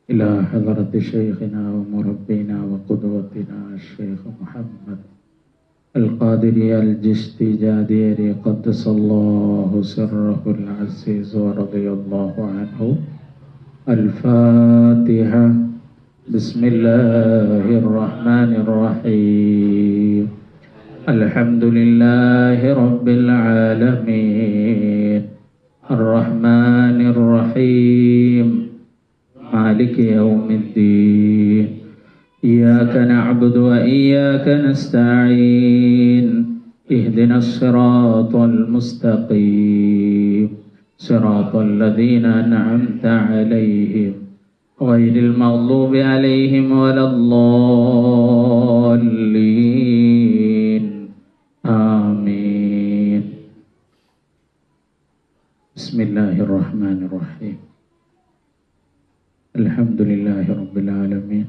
إلى حضرة شيخنا ومربينا وقدوتنا الشيخ محمد القادري الجستجاديري قدس الله سره العزيز ورضي الله عنه. الفاتحة. بسم الله الرحمن الرحيم. الحمد لله رب العالمين الرحمن الرحيم مالك يوم الدين. إياك نعبد وإياك نستعين. اهدنا الصراط المستقيم صراط الذين أنعمت عليهم غير المغضوب عليهم ولا الضالين. آمين. بسم الله الرحمن الرحيم. الحمد لله رب العالمين.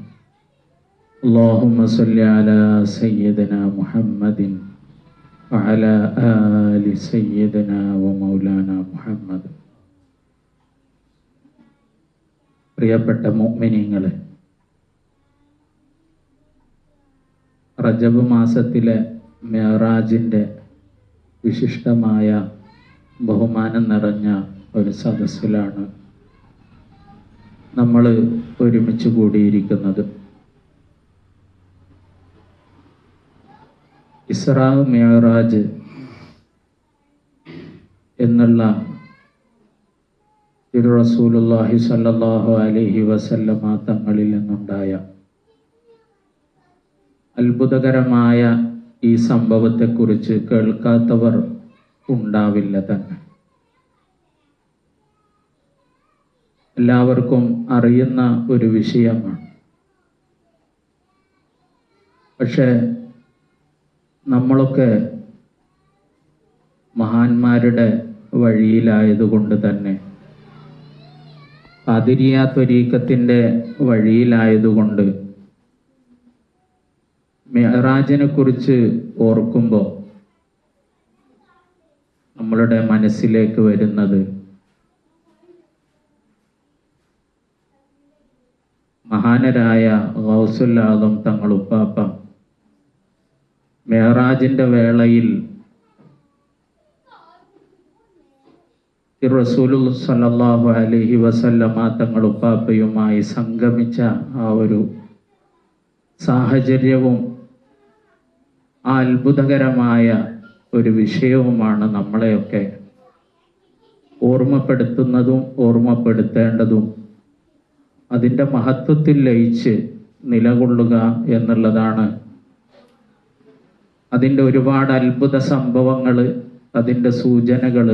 اللهم صل على سيدنا محمد وعلى آل سيدنا ومولانا محمد. പ്രിയപ്പെട്ട മുഅ്മിനീങ്ങളെ, റജബ് മാസത്തിലെ മിഅ്റാജിൻ്റെ വിശിഷ്ടമായ ബഹുമാനം നിറഞ്ഞ ഒരു സദസ്സിലാണ് നമ്മൾ ഒരുമിച്ച് കൂടിയിരിക്കുന്നത്. ഇസ്റാ മിഅ്റാജ് എന്നുള്ള തിരു റസൂലുള്ളാഹി സ്വല്ലല്ലാഹു അലൈഹി വസല്ലമ തങ്ങളിൽ നിന്നുണ്ടായ അത്ഭുതകരമായ ഈ സംഭവത്തെക്കുറിച്ച് കേൾക്കാത്തവർ ഉണ്ടാവില്ല തന്നെ. എല്ലാവർക്കും അറിയുന്ന ഒരു വിഷയമാണ്. പക്ഷേ നമ്മളൊക്കെ മഹാന്മാരുടെ വഴിയിലായതുകൊണ്ട് തന്നെ, ഖാദിരിയ ത്വരീഖത്തിൻ്റെ വഴിയിലായതുകൊണ്ട് മിഅ്റാജിനെ കുറിച്ച് ഓർക്കുമ്പോൾ നമ്മളുടെ മനസ്സിലേക്ക് വരുന്നത് മഹാനരായ ഗൗസുൽ ആദം തങ്ങൾ ഉപ്പാപ്പ മിഅ്റാജിൻ്റെ വേളയിൽ റസൂലുള്ളാഹി സ്വല്ലല്ലാഹു അലൈഹി വസല്ലമ തങ്ങൾ ഉപ്പാപ്പയുമായി സംഗമിച്ച ആ ഒരു സാഹചര്യവും ആ അത്ഭുതകരമായ ഒരു വിഷയവുമാണ് നമ്മളെയൊക്കെ ഓർമ്മപ്പെടുത്തുന്നതും ഓർമ്മപ്പെടുത്തേണ്ടതും. അതിൻ്റെ മഹത്വത്തിൽ ലയിച്ച് നിലകൊള്ളുക എന്നുള്ളതാണ്. അതിൻ്റെ ഒരുപാട് അത്ഭുത സംഭവങ്ങൾ, അതിൻ്റെ സൂചനകൾ,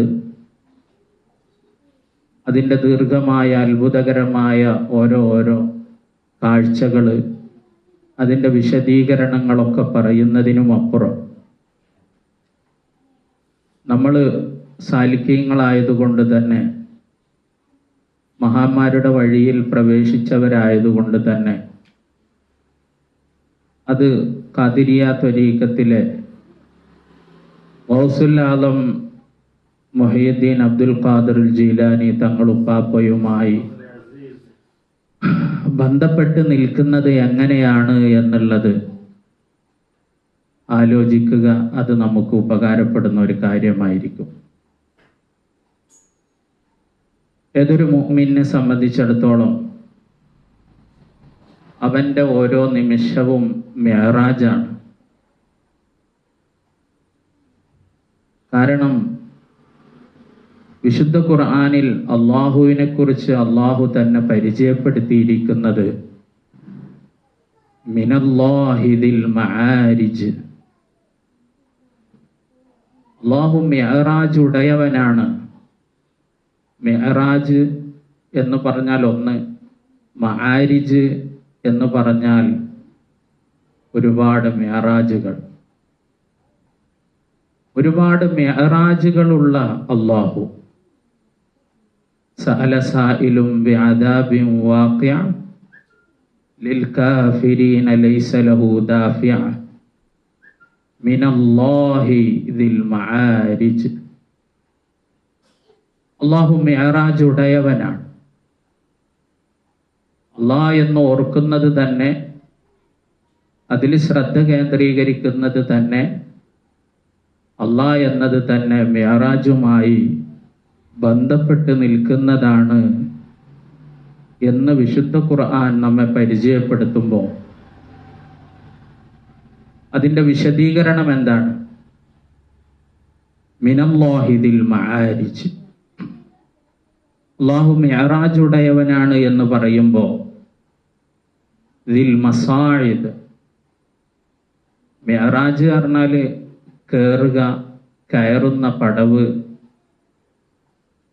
അതിൻ്റെ ദീർഘമായ അത്ഭുതകരമായ ഓരോ കാഴ്ചകൾ, അതിൻ്റെ വിശദീകരണങ്ങളൊക്കെ പറയുന്നതിനുമപ്പുറം നമ്മൾ സാലിക്കീങ്ങളായതുകൊണ്ട് തന്നെ, മഹാന്മാരുടെ വഴിയിൽ പ്രവേശിച്ചവരായതുകൊണ്ട് തന്നെ, അത് ഖാദിരിയ ത്വരീഖത്തിലെ ഗൗസുൽ ആദം മുഹയ്യിദ്ദീൻ അബ്ദുൽ ഖാദിർ ജീലാനി തങ്ങൾ ഉപ്പാപ്പയുമായി ബന്ധപ്പെട്ട് നിൽക്കുന്നത് എങ്ങനെയാണ് എന്നുള്ളത് ആലോചിക്കുക. അത് നമുക്ക് ഉപകാരപ്പെടുന്ന ഒരു കാര്യമായിരിക്കും. ഏതൊരു മുഅ്മിനെ സംബന്ധിച്ചിടത്തോളം അവൻ്റെ ഓരോ നിമിഷവും മിഅ്റാജാണ്. കാരണം വിശുദ്ധ ഖുർആനിൽ അള്ളാഹുവിനെ കുറിച്ച് അള്ളാഹു തന്നെ പരിചയപ്പെടുത്തിയിരിക്കുന്നത് മിനല്ലാഹി ദിൽ മആരിജ്. അള്ളാഹു മിഅ്റാജ് ഉടയവനാണ്. മിഅ്റാജ് എന്ന് പറഞ്ഞാൽ ഒന്ന്, മആരിജ് എന്ന് പറഞ്ഞാൽ ഒരുപാട് മിഅ്റാജുകൾ, ഒരുപാട് മിഅ്റാജുകളുള്ള അള്ളാഹു. സഅല സായിലും ബിഅദാബിൻ വാഖിഅ ലിൽകാഫിരീന ലൈസ ലഹു ദാഫിഅ മിനല്ലാഹി ദിൽ മആരിജ്. അള്ളാഹു മിഅ്റാജ് ഉടയവനാണ്. അല്ലാഹ് എന്ന് ഓർക്കുന്നത് തന്നെ, അതിൽ ശ്രദ്ധ കേന്ദ്രീകരിക്കുന്നത് തന്നെ, അല്ലാഹ് എന്നത് തന്നെ മിഅ്റാജുമായി ബന്ധപ്പെട്ട് നിൽക്കുന്നതാണ് എന്ന് വിശുദ്ധ ഖുർആൻ നമ്മെ പരിചയപ്പെടുത്തുമ്പോൾ അതിൻ്റെ വിശദീകരണം എന്താണ്? മിനല്ലാഹിദിൽ മആരിജ്, അല്ലാഹു മിഅ്റാജ് ഉടയവനാണ് എന്ന് പറയുമ്പോൾ ദിൽ മസാഇദ്, മിഅ്റാജ് പറഞ്ഞാൽ കയറുക, കയറുന്ന പടവ്,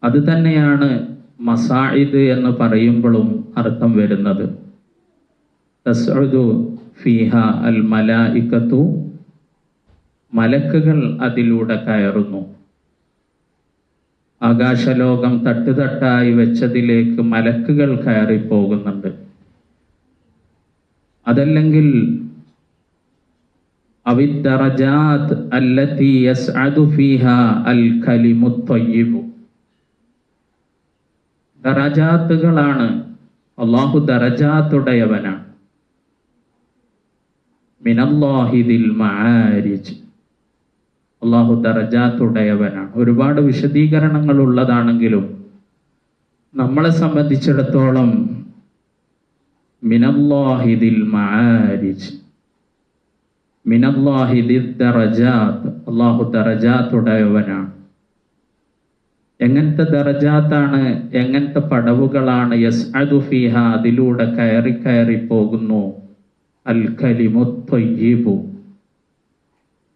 അത് തന്നെയാണ് മസാഇദ് എന്ന് പറയുമ്പോഴും അർത്ഥം വരുന്നത്. തസ്ഉദു ഫീഹ അൽ മലായികത്തു, മലക്കുകൾ അതിലൂടെ കയറുന്നു. ആകാശലോകം തട്ടുതട്ടായി വെച്ചതിലേക്ക് മലക്കുകൾ കയറിപ്പോകുന്നുണ്ട്. അതല്ലെങ്കിൽ അവിദ്ദറജാത്ത് അല്ലതി യസ്അദു ഫീഹാ അൽ കലിമുത് ത്വയ്യിബ്, ദറജാത്തുകളാണ്. അല്ലാഹു ദറജാത്തുടയവനാണ്. മിനല്ലാഹിദിൽ മആരിജ്, അല്ലാഹു ദറജാത്തുടയവനാണ്. ഒരുപാട് വിശദീകരണങ്ങൾ ഉള്ളതാണെങ്കിലും നമ്മളെ സംബന്ധിച്ചിടത്തോളം മിനല്ലാഹിദിൽ മആരിജ്, മിനല്ലാഹിദിൽ ദറജാത്ത്, അല്ലാഹു ദറജാത്തുടയവനാണ്. എങ്ങനത്തെ ദറജാത്താണ്, എങ്ങനത്തെ പടവുകളാണ്? യസ്അദു ഫീഹ, അതിലൂടെ കയറി കയറി പോകുന്നു. അൽ കലിമുത് ത്വയ്യിബു,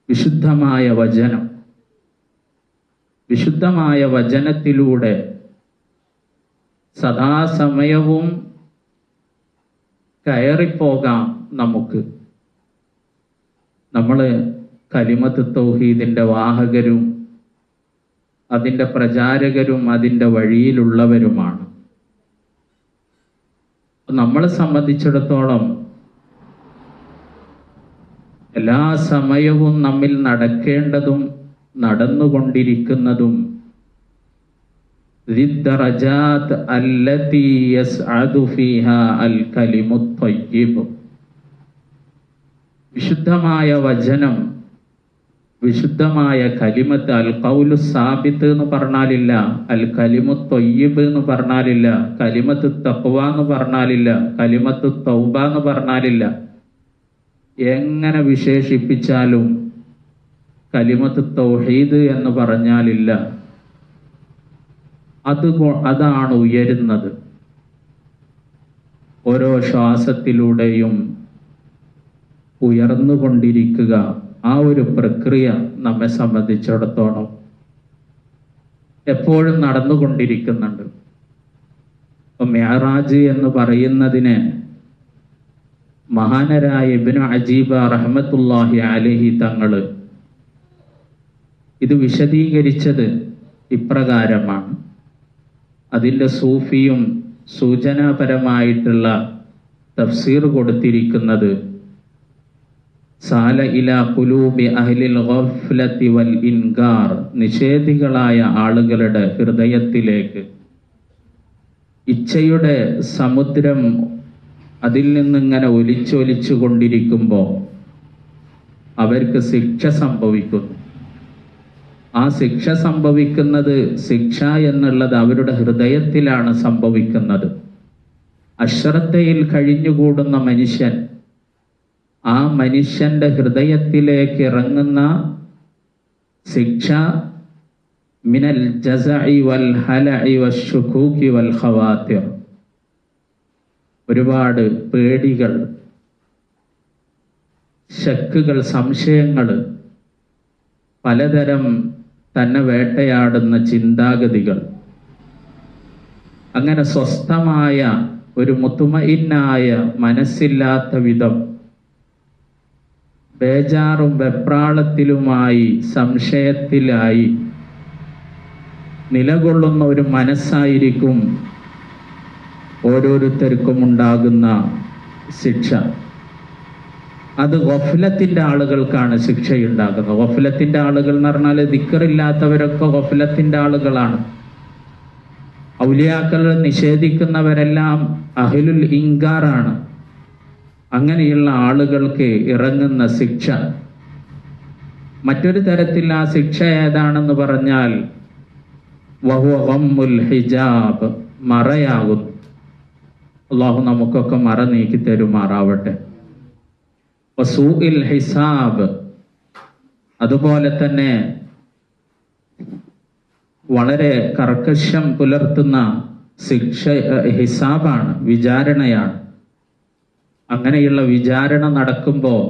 വിശുദ്ധമായ വചനം. വിശുദ്ധമായ വചനത്തിലൂടെ സദാസമയവും കയറിപ്പോകാം നമുക്ക്. നമ്മൾ കലിമത്ത് തൗഹീദിന്റെ വാഹകരും അതിൻ്റെ പ്രചാരകരും അതിൻ്റെ വഴിയിലുള്ളവരുമാണ്. നമ്മളെ സംബന്ധിച്ചിടത്തോളം എല്ലാ സമയവും നമ്മിൽ നടക്കേണ്ടതും നടന്നുകൊണ്ടിരിക്കുന്നതും ദിദ്ദറജാത്ത് അല്ലതി യസ്അദു ഫീഹാ അൽ കലിമുത് ത്വയ്യിബ്, വിശുദ്ധമായ വചനം, വിശുദ്ധമായ കലിമത്ത്. അൽ ഖൗലു സാബിത്ത് എന്ന് പറഞ്ഞാലില്ല, അൽ കലിമുത് ത്വയ്യിബ് എന്ന് പറഞ്ഞാലില്ല, കലിമത്ത് തഖ്വ എന്ന് പറഞ്ഞാലില്ല, കലിമത്ത് തൗബ എന്ന് പറഞ്ഞാലില്ല. എങ്ങനെ വിശേഷിപ്പിച്ചാലും കലിമത്ത് തൗഹീദ് എന്ന് പറഞ്ഞാലില്ല. അതാണ് ഉയരുന്നത്. ഓരോ ശ്വാസത്തിലൂടെയും ഉയർന്നുകൊണ്ടിരിക്കുക, ആ ഒരു പ്രക്രിയ നമ്മെ സംബന്ധിച്ചിടത്തോളം എപ്പോഴും നടന്നുകൊണ്ടിരിക്കുന്നുണ്ട്. ഇപ്പം മിഅ്റാജ് എന്ന് പറയുന്നതിന് മഹാനരായ ഇബ്നു അജീബ റഹ്മത്തുള്ളാഹി അലൈഹി തങ്ങള് ഇത് വിശദീകരിച്ചത് ഇപ്രകാരമാണ്. അതിൻ്റെ സൂഫിയും സൂചനാപരമായിട്ടുള്ള തഫ്സീർ കൊടുത്തിരിക്കുന്നത് സാല ഇലാ ഖുലൂബി അഹ്ലിൽ ഗഫ്ലത്തി വൽ ഇൻകാർ, നിഷേധികളായ ആളുകളുടെ ഹൃദയത്തിലേക്ക് ഇച്ഛയുടെ സമുദ്രം അതിൽ നിന്നിങ്ങനെ ഒലിച്ചൊലിച്ചു കൊണ്ടിരിക്കുമ്പോൾ അവർക്ക് ശിക്ഷ സംഭവിക്കുന്നു. ആ ശിക്ഷ സംഭവിക്കുന്നത്, ശിക്ഷ എന്നുള്ളത് അവരുടെ ഹൃദയത്തിലാണ് സംഭവിക്കുന്നത്. അശ്രദ്ധയിൽ കഴിഞ്ഞുകൂടുന്ന മനുഷ്യൻ, ആ മനുഷ്യന്റെ ഹൃദയത്തിലേക്ക് ഇറങ്ങുന്ന ശിക്ഷ മിനൽ ജസഇ വൽ ഹലഇ വശുകൂകി വൽ ഖവാതിർ, ഒരുപാട് പേടികൾ, ശക്കുകൾ, സംശയങ്ങൾ, പലതരം തന്നെ വേട്ടയാടുന്ന ചിന്താഗതികൾ, അങ്ങനെ സ്വസ്ഥമായ ഒരു മുത്തുമഇന്നായ മനസ്സില്ലാത്ത വിധം ബേജാറും വെപ്രാളത്തിലുമായി സംശയത്തിലായി നിലകൊള്ളുന്ന ഒരു മനസ്സായിരിക്കും ഓരോരുത്തർക്കും ഉണ്ടാകുന്ന ശിക്ഷ. അത് ഗഫ്ലത്തിന്റെ ആളുകൾക്കാണ് ശിക്ഷയുണ്ടാകുന്നത്. ഗഫ്ലത്തിന്റെ ആളുകൾ എന്ന് പറഞ്ഞാൽ ദിക്റില്ലാത്തവരൊക്കെ ഗഫ്ലത്തിന്റെ ആളുകളാണ്. ഔലിയാക്കളെ നിഷേധിക്കുന്നവരെല്ലാം അഹ്ലുൽ ഇൻകാറാണ്. അങ്ങനെയുള്ള ആളുകൾക്ക് ഇറങ്ങുന്ന ശിക്ഷ മറ്റൊരു തരത്തിൽ, ആ ശിക്ഷ ഏതാണെന്ന് പറഞ്ഞാൽ വഹുവ ഗമ്മുൽ ഹിജാബ്, മറയാകുന്നു. അള്ളാഹു നമുക്കൊക്കെ മറ നീക്കി തരുമാറാവട്ടെ. വസൂഇൽ ഹിസാബ്, അതുപോലെ തന്നെ വളരെ കർക്കശം പുലർത്തുന്ന ശിക്ഷ ഹിസാബാണ്, വിചാരണയാണ്. അങ്ങനെയുള്ള വിചാരണ നടക്കുമ്പോൾ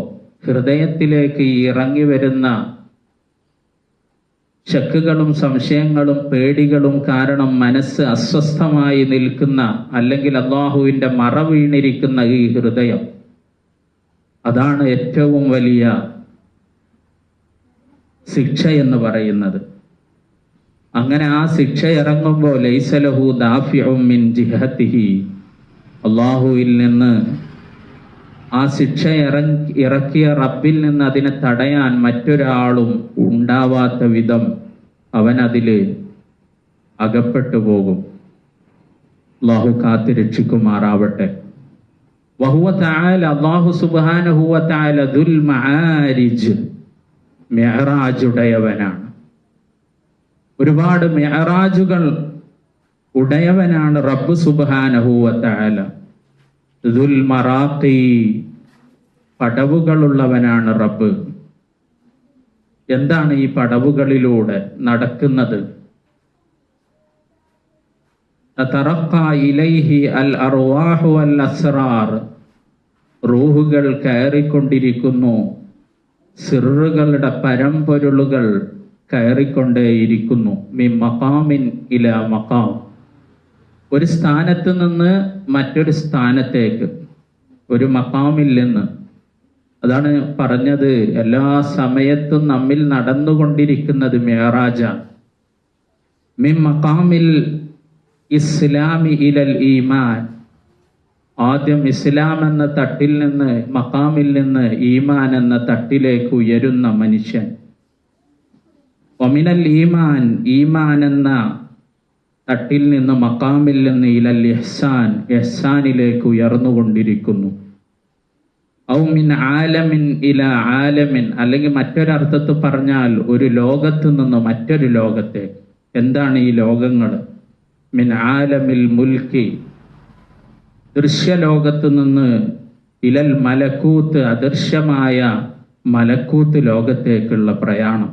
ഹൃദയത്തിലേക്ക് ഇറങ്ങി വരുന്ന ശക്കുകളും സംശയങ്ങളും പേടികളും കാരണം മനസ്സ് അസ്വസ്ഥമായി നിൽക്കുന്ന, അല്ലെങ്കിൽ അല്ലാഹുവിൻ്റെ മറ വീണിരിക്കുന്ന ഈ ഹൃദയം, അതാണ് ഏറ്റവും വലിയ ശിക്ഷ എന്ന് പറയുന്നത്. അങ്ങനെ ആ ശിക്ഷ ഇറങ്ങുമ്പോൾ ലൈസ ലഹു ദാഫിഉം മിൻ ജിഹതിഹി, അല്ലാഹുവിൽ നിന്ന് ആ ശിക്ഷ ഇറക്കിയ റബ്ബിൽ നിന്ന് അതിനെ തടയാൻ മറ്റൊരാളും ഉണ്ടാവാത്ത വിധം അവൻ അതിൽ അകപ്പെട്ടു പോകും. അല്ലാഹു കാത്തുരക്ഷിക്കുമാറാവട്ടെ. വഹുവ തആല, അല്ലാഹു സുബ്ഹാനഹു വ തആല ദുൽ മആരിജ്, മിഅ്റാജുടയവനാണ്. ഒരുപാട് മിഅ്റാജുകൾ ഉടയവനാണ് റബ്ബ് സുബ്ഹാനഹു വ തആല. ദുൽ മറാഖി, പടവുകളുള്ളവനാണ് റബ്ബ്. എന്താണ് ഈ പടവുകളിലൂടെ നടക്കുന്നത്? തതറഖാ ഇലൈഹി അൽ അർവാഹു വൽ അസ്റാർ, റൂഹുകൾ കയറിക്കൊണ്ടിരിക്കുന്നു, സിറുകളുടെ പരമ്പൊരുളുകൾ കയറിക്കൊണ്ടേയിരിക്കുന്നു. മിൻ മഖാമിൻ ഇലാ മഖാം, ഒരു സ്ഥാനത്ത് നിന്ന് മറ്റൊരു സ്ഥാനത്തേക്ക്, ഒരു മഖാമിൽ നിന്ന്. അതാണ് പറഞ്ഞത്, എല്ലാ സമയത്തും നമ്മിൽ നടന്നുകൊണ്ടിരിക്കുന്നത് മിഅ്റാജാണ്. മിൻ മഖാമിൽ ഇസ്ലാമി ഇലൽ ഈമാൻ, ആദ്യം ഇസ്ലാം എന്ന തട്ടിൽ നിന്ന്, മഖാമിൽ നിന്ന് ഈമാൻ എന്ന തട്ടിലേക്ക് ഉയരുന്ന മനുഷ്യൻ. വമിനൽ ഈമാൻ, ഈമാൻ എന്ന തട്ടിൽ നിന്ന്, മഖാമിൽ നിന്ന് ഇലൽ ഇഹ്സാൻ, ഇഹ്സാനിലേക്ക് ഉയർന്നുകൊണ്ടിരിക്കുന്നു. ഔ മിൻ ആലമിൻ ഇല ആലമിൻ, അല്ലെങ്കിൽ മറ്റൊരർത്ഥത്തിൽ പറഞ്ഞാൽ ഒരു ലോകത്ത് നിന്ന് മറ്റൊരു ലോകത്തേക്ക്. എന്താണ് ഈ ലോകങ്ങൾ? മിൻ ആലമിൽ മുൽക്കി, ദൃശ്യലോകത്ത് നിന്ന് ഇലൽ മലക്കൂത്ത്, അദൃശ്യമായ മലക്കൂത്ത് ലോകത്തേക്കുള്ള പ്രയാണം.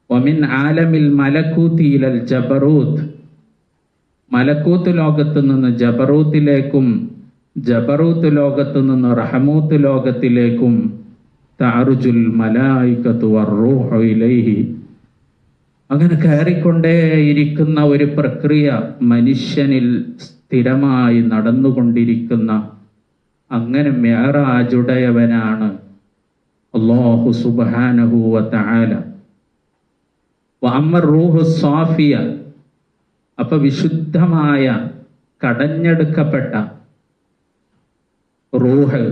വമിൻ ആലമിൽ മലക്കൂത്ത് ഇലൽ ജബറൂത്ത്, മലക്കൂത്ത് ലോകത്ത് നിന്ന് ജബറൂത്തിലേക്കും, ജബറൂത്ത് ലോകത്ത് നിന്ന് റഹമൂത്ത് ലോകത്തിലേക്കും. തഅറുജുൽ മലായികത്തു വറൂഹു ഇലൈഹി, അങ്ങനെ കയറിക്കൊണ്ടേയിരിക്കുന്ന ഒരു പ്രക്രിയ മനുഷ്യനിൽ സ്ഥിരമായി നടന്നുകൊണ്ടിരിക്കുന്ന, അങ്ങനെ മിഅ്റാജുടയവനാണ് അല്ലാഹു സുബ്ഹാനഹു വ തആല. വഅമ്മർ റൂഹു സാഫിയ, അപ്പൊ വിശുദ്ധമായ കടഞ്ഞെടുക്കപ്പെട്ട റൂഹ്,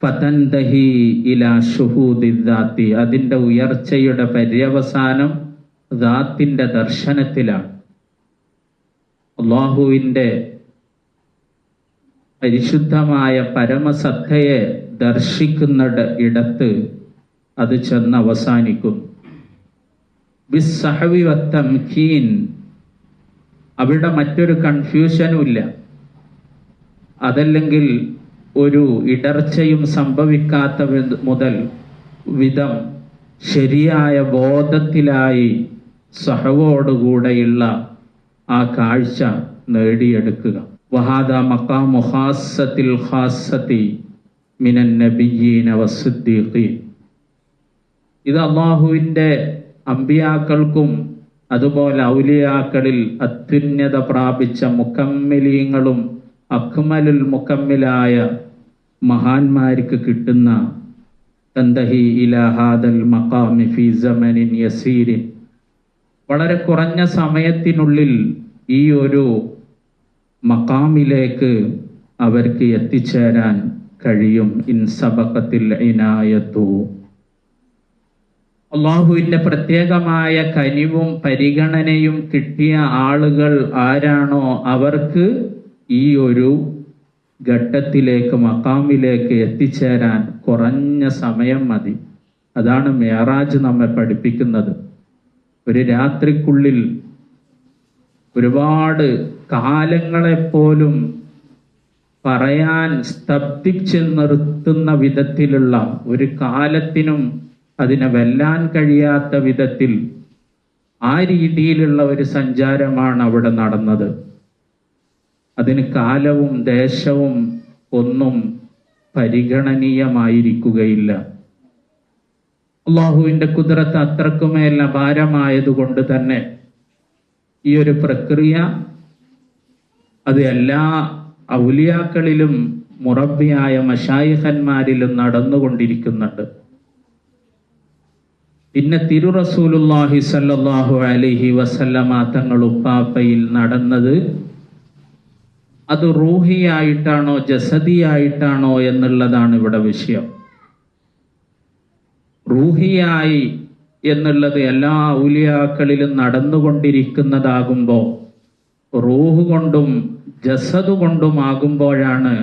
ഫതൻതഹി ഇലാ ശുഹൂദി ദാത്തി, അതിൻ്റെ ഉയർച്ചയുടെ പര്യവസാനം ദാത്തിന്റെ ദർശനത്തിലാണ്. അല്ലാഹുവിൻ്റെ പരിശുദ്ധമായ പരമസത്തയെ ദർശിക്കുന്ന ഇടത്ത് അത് ചെന്ന് അവസാനിക്കുന്നു. ബിസ്സഹവി വത്തംകീൻ, അവിടെ മറ്റൊരു കൺഫ്യൂഷനും ഇല്ല. അതല്ലെങ്കിൽ ഒരു ഇടർച്ചയും സംഭവിക്കാത്ത വിധം ശരിയായ ബോധത്തിലായി സഹവോടുകൂടെയുള്ള ആ കാഴ്ച നേടിയെടുക്കുക. വഹാദ മഖാമു ഖാസ്സത്തിൽ ഖാസ്സതി മിനൻ നബിയ്യീന വസ്സിദ്ദീഖീൻ, ഇത് അല്ലാഹുവിൻ്റെ അമ്പിയാക്കൾക്കും അതുപോലെ ഔലിയാക്കളിൽ അത്യുന്നത പ്രാപിച്ച മുക്കമ്മിലീങ്ങളും അക്മലുൽ മുക്കമ്മിലായ മഹാന്മാർക്ക് കിട്ടുന്ന തന്തഹി ഇലാ ഹാദൽ മഖാമി ഫീ സമനിൻ യസീരിൻ, വളരെ കുറഞ്ഞ സമയത്തിനുള്ളിൽ ഈ ഒരു മഖാമിലേക്ക് അവർക്ക് എത്തിച്ചേരാൻ കഴിയും. ഇൻ സബഖത്തിൽ ഇനായത്തു, അള്ളാഹുവിൻ്റെ പ്രത്യേകമായ കനിവും പരിഗണനയും കിട്ടിയ ആളുകൾ ആരാണോ അവർക്ക് ഈ ഒരു ഘട്ടത്തിലേക്ക് മഖാമിലേക്ക് എത്തിച്ചേരാൻ കുറഞ്ഞ സമയം മതി. അതാണ് മിഅ്റാജ് നമ്മെ പഠിപ്പിക്കുന്നത്. ഒരു രാത്രിക്കുള്ളിൽ ഒരുപാട് കാലങ്ങളെപ്പോലും പറയാൻ സ്തബ്ധിച്ച് നിർത്തുന്ന വിധത്തിലുള്ള, ഒരു കാലത്തിനും അതിനെ വെല്ലാൻ കഴിയാത്ത വിധത്തിൽ ആ രീതിയിലുള്ള ഒരു സഞ്ചാരമാണ് അവിടെ നടന്നത്. അതിന് കാലവും ദേശവും ഒന്നും പരിഗണനീയമായിരിക്കുകയില്ല. അള്ളാഹുവിൻ്റെ ഖുദ്റത്ത് അത്രക്കുമേൽ അപാരമായതുകൊണ്ട് തന്നെ ഈ ഒരു പ്രക്രിയ അത് എല്ലാ ഔലിയാക്കളിലും മുറബ്ബിയായ മശായിഖന്മാരിലും നടന്നുകൊണ്ടിരിക്കുന്നുണ്ട്. പിന്നെ തിരു റസൂലുള്ളാഹി സ്വല്ലല്ലാഹു അലൈഹി വസല്ലമ തങ്ങൾ ഉപ്പാപ്പയിൽ നടന്നത് അത് റൂഹിയായിട്ടാണോ ജസദിയായിട്ടാണോ എന്നുള്ളതാണ് ഇവിടെ വിഷയം. റൂഹിയായി എന്നുള്ളത് എല്ലാ ഔലിയാക്കളിലും നടന്നുകൊണ്ടിരിക്കുന്നതാകുമ്പോൾ റൂഹ് കൊണ്ടും ജസദ് കൊണ്ടുമാകുമ്പോഴാണ്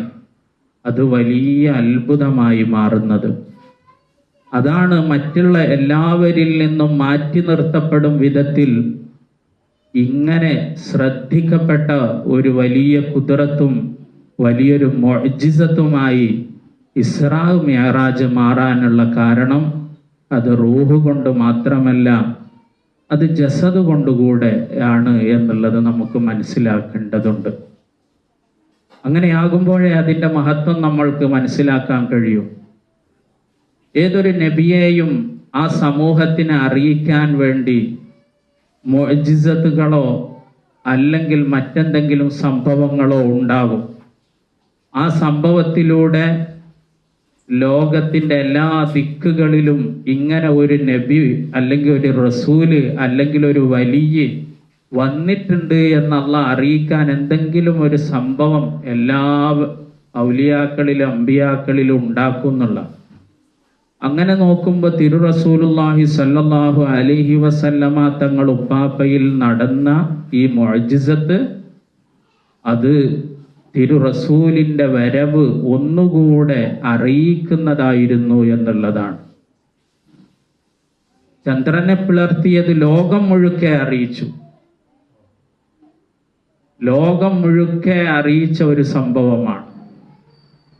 അത് വലിയ അത്ഭുതമായി മാറുന്നത്. അതാണ് മറ്റുള്ള എല്ലാവരിൽ നിന്നും മാറ്റി നിർത്തപ്പെടും വിധത്തിൽ ഇങ്ങനെ ശ്രദ്ധിക്കപ്പെട്ട ഒരു വലിയ ഖുദ്റത്തും വലിയൊരു മുഅ്ജിസത്തുമായി ഇസ്റാ മിഅ്റാജ് മാറാനുള്ള കാരണം അത് റൂഹ് കൊണ്ട് മാത്രമല്ല, അത് ജസദ് കൊണ്ടുകൂടെ ആണ് എന്നുള്ളത് നമുക്ക് മനസ്സിലാക്കേണ്ടതുണ്ട്. അങ്ങനെയാകുമ്പോഴേ അതിൻ്റെ മഹത്വം നമ്മൾക്ക് മനസ്സിലാക്കാൻ കഴിയും. ഏതൊരു നബിയെയും ആ സമൂഹത്തിനെ അറിയിക്കാൻ വേണ്ടി മുഅ്ജിസത്തുകളോ അല്ലെങ്കിൽ മറ്റെന്തെങ്കിലും സംഭവങ്ങളോ ഉണ്ടാകും. ആ സംഭവത്തിലൂടെ ലോകത്തിൻ്റെ എല്ലാ ദിക്കുകളിലും ഇങ്ങനെ ഒരു നബി അല്ലെങ്കിൽ ഒരു റസൂല് അല്ലെങ്കിൽ ഒരു വലിയ വന്നിട്ടുണ്ട് എന്നുള്ള അറിയിക്കാൻ എന്തെങ്കിലും ഒരു സംഭവം എല്ലാ ഔലിയാക്കളിലും അമ്പിയാക്കളിലും ഉണ്ടാക്കുന്നുള്ള. അങ്ങനെ നോക്കുമ്പോൾ തിരു റസൂലുള്ളാഹി സ്വല്ലല്ലാഹു അലൈഹി വസല്ലമ തങ്ങൾ ഉപ്പാപ്പയിൽ നടന്ന ഈ മുഅ്ജിസത്ത് അത് തിരു റസൂലിൻ്റെ വരവ് ഒന്നുകൂടെ അറിയിക്കുന്നതായിരുന്നു എന്നുള്ളതാണ്. ചന്ദ്രനെ പിളർത്തിയത് ലോകം മുഴുക്കെ അറിയിച്ചു. ലോകം മുഴുക്കെ അറിയിച്ച ഒരു സംഭവമാണ്.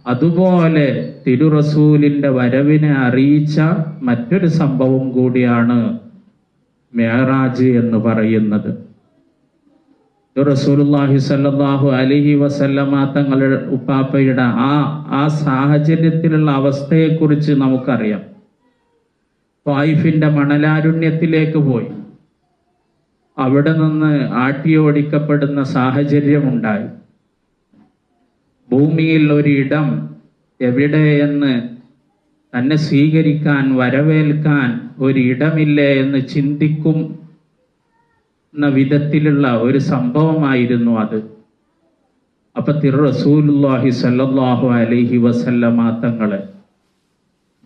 അതുപോലെ തിരു റസൂലിൻ്റെ വരവിനെ അറിയിച്ച മറ്റൊരു സംഭവം കൂടിയാണ് മിഅ്റാജ് എന്ന് പറയുന്നത്. റസൂലുള്ളാഹി സ്വല്ലല്ലാഹു അലൈഹി വസല്ലമ തങ്ങളുടെ ഉപ്പാപ്പയുടെ ആ സാഹചര്യത്തിലുള്ള അവസ്ഥയെക്കുറിച്ച് നമുക്കറിയാം. ത്വായിഫിന്റെ മണലാരുണ്യത്തിലേക്ക് പോയി. അവിടെ നിന്ന് ആട്ടിയോടിക്കപ്പെടുന്ന സാഹചര്യമുണ്ടായി. ഭൂമിയിൽ ഒരിടം എവിടെയെന്ന് തന്നെ സ്വീകരിക്കാൻ വരവേൽക്കാൻ ഒരിടമില്ലേ എന്ന് ചിന്തിക്കും വിധത്തിലുള്ള ഒരു സംഭവമായിരുന്നു അത്. അപ്പൊ തിരു റസൂലുള്ളാഹി സ്വല്ലല്ലാഹു അലൈഹി വസല്ലമ തങ്ങളെ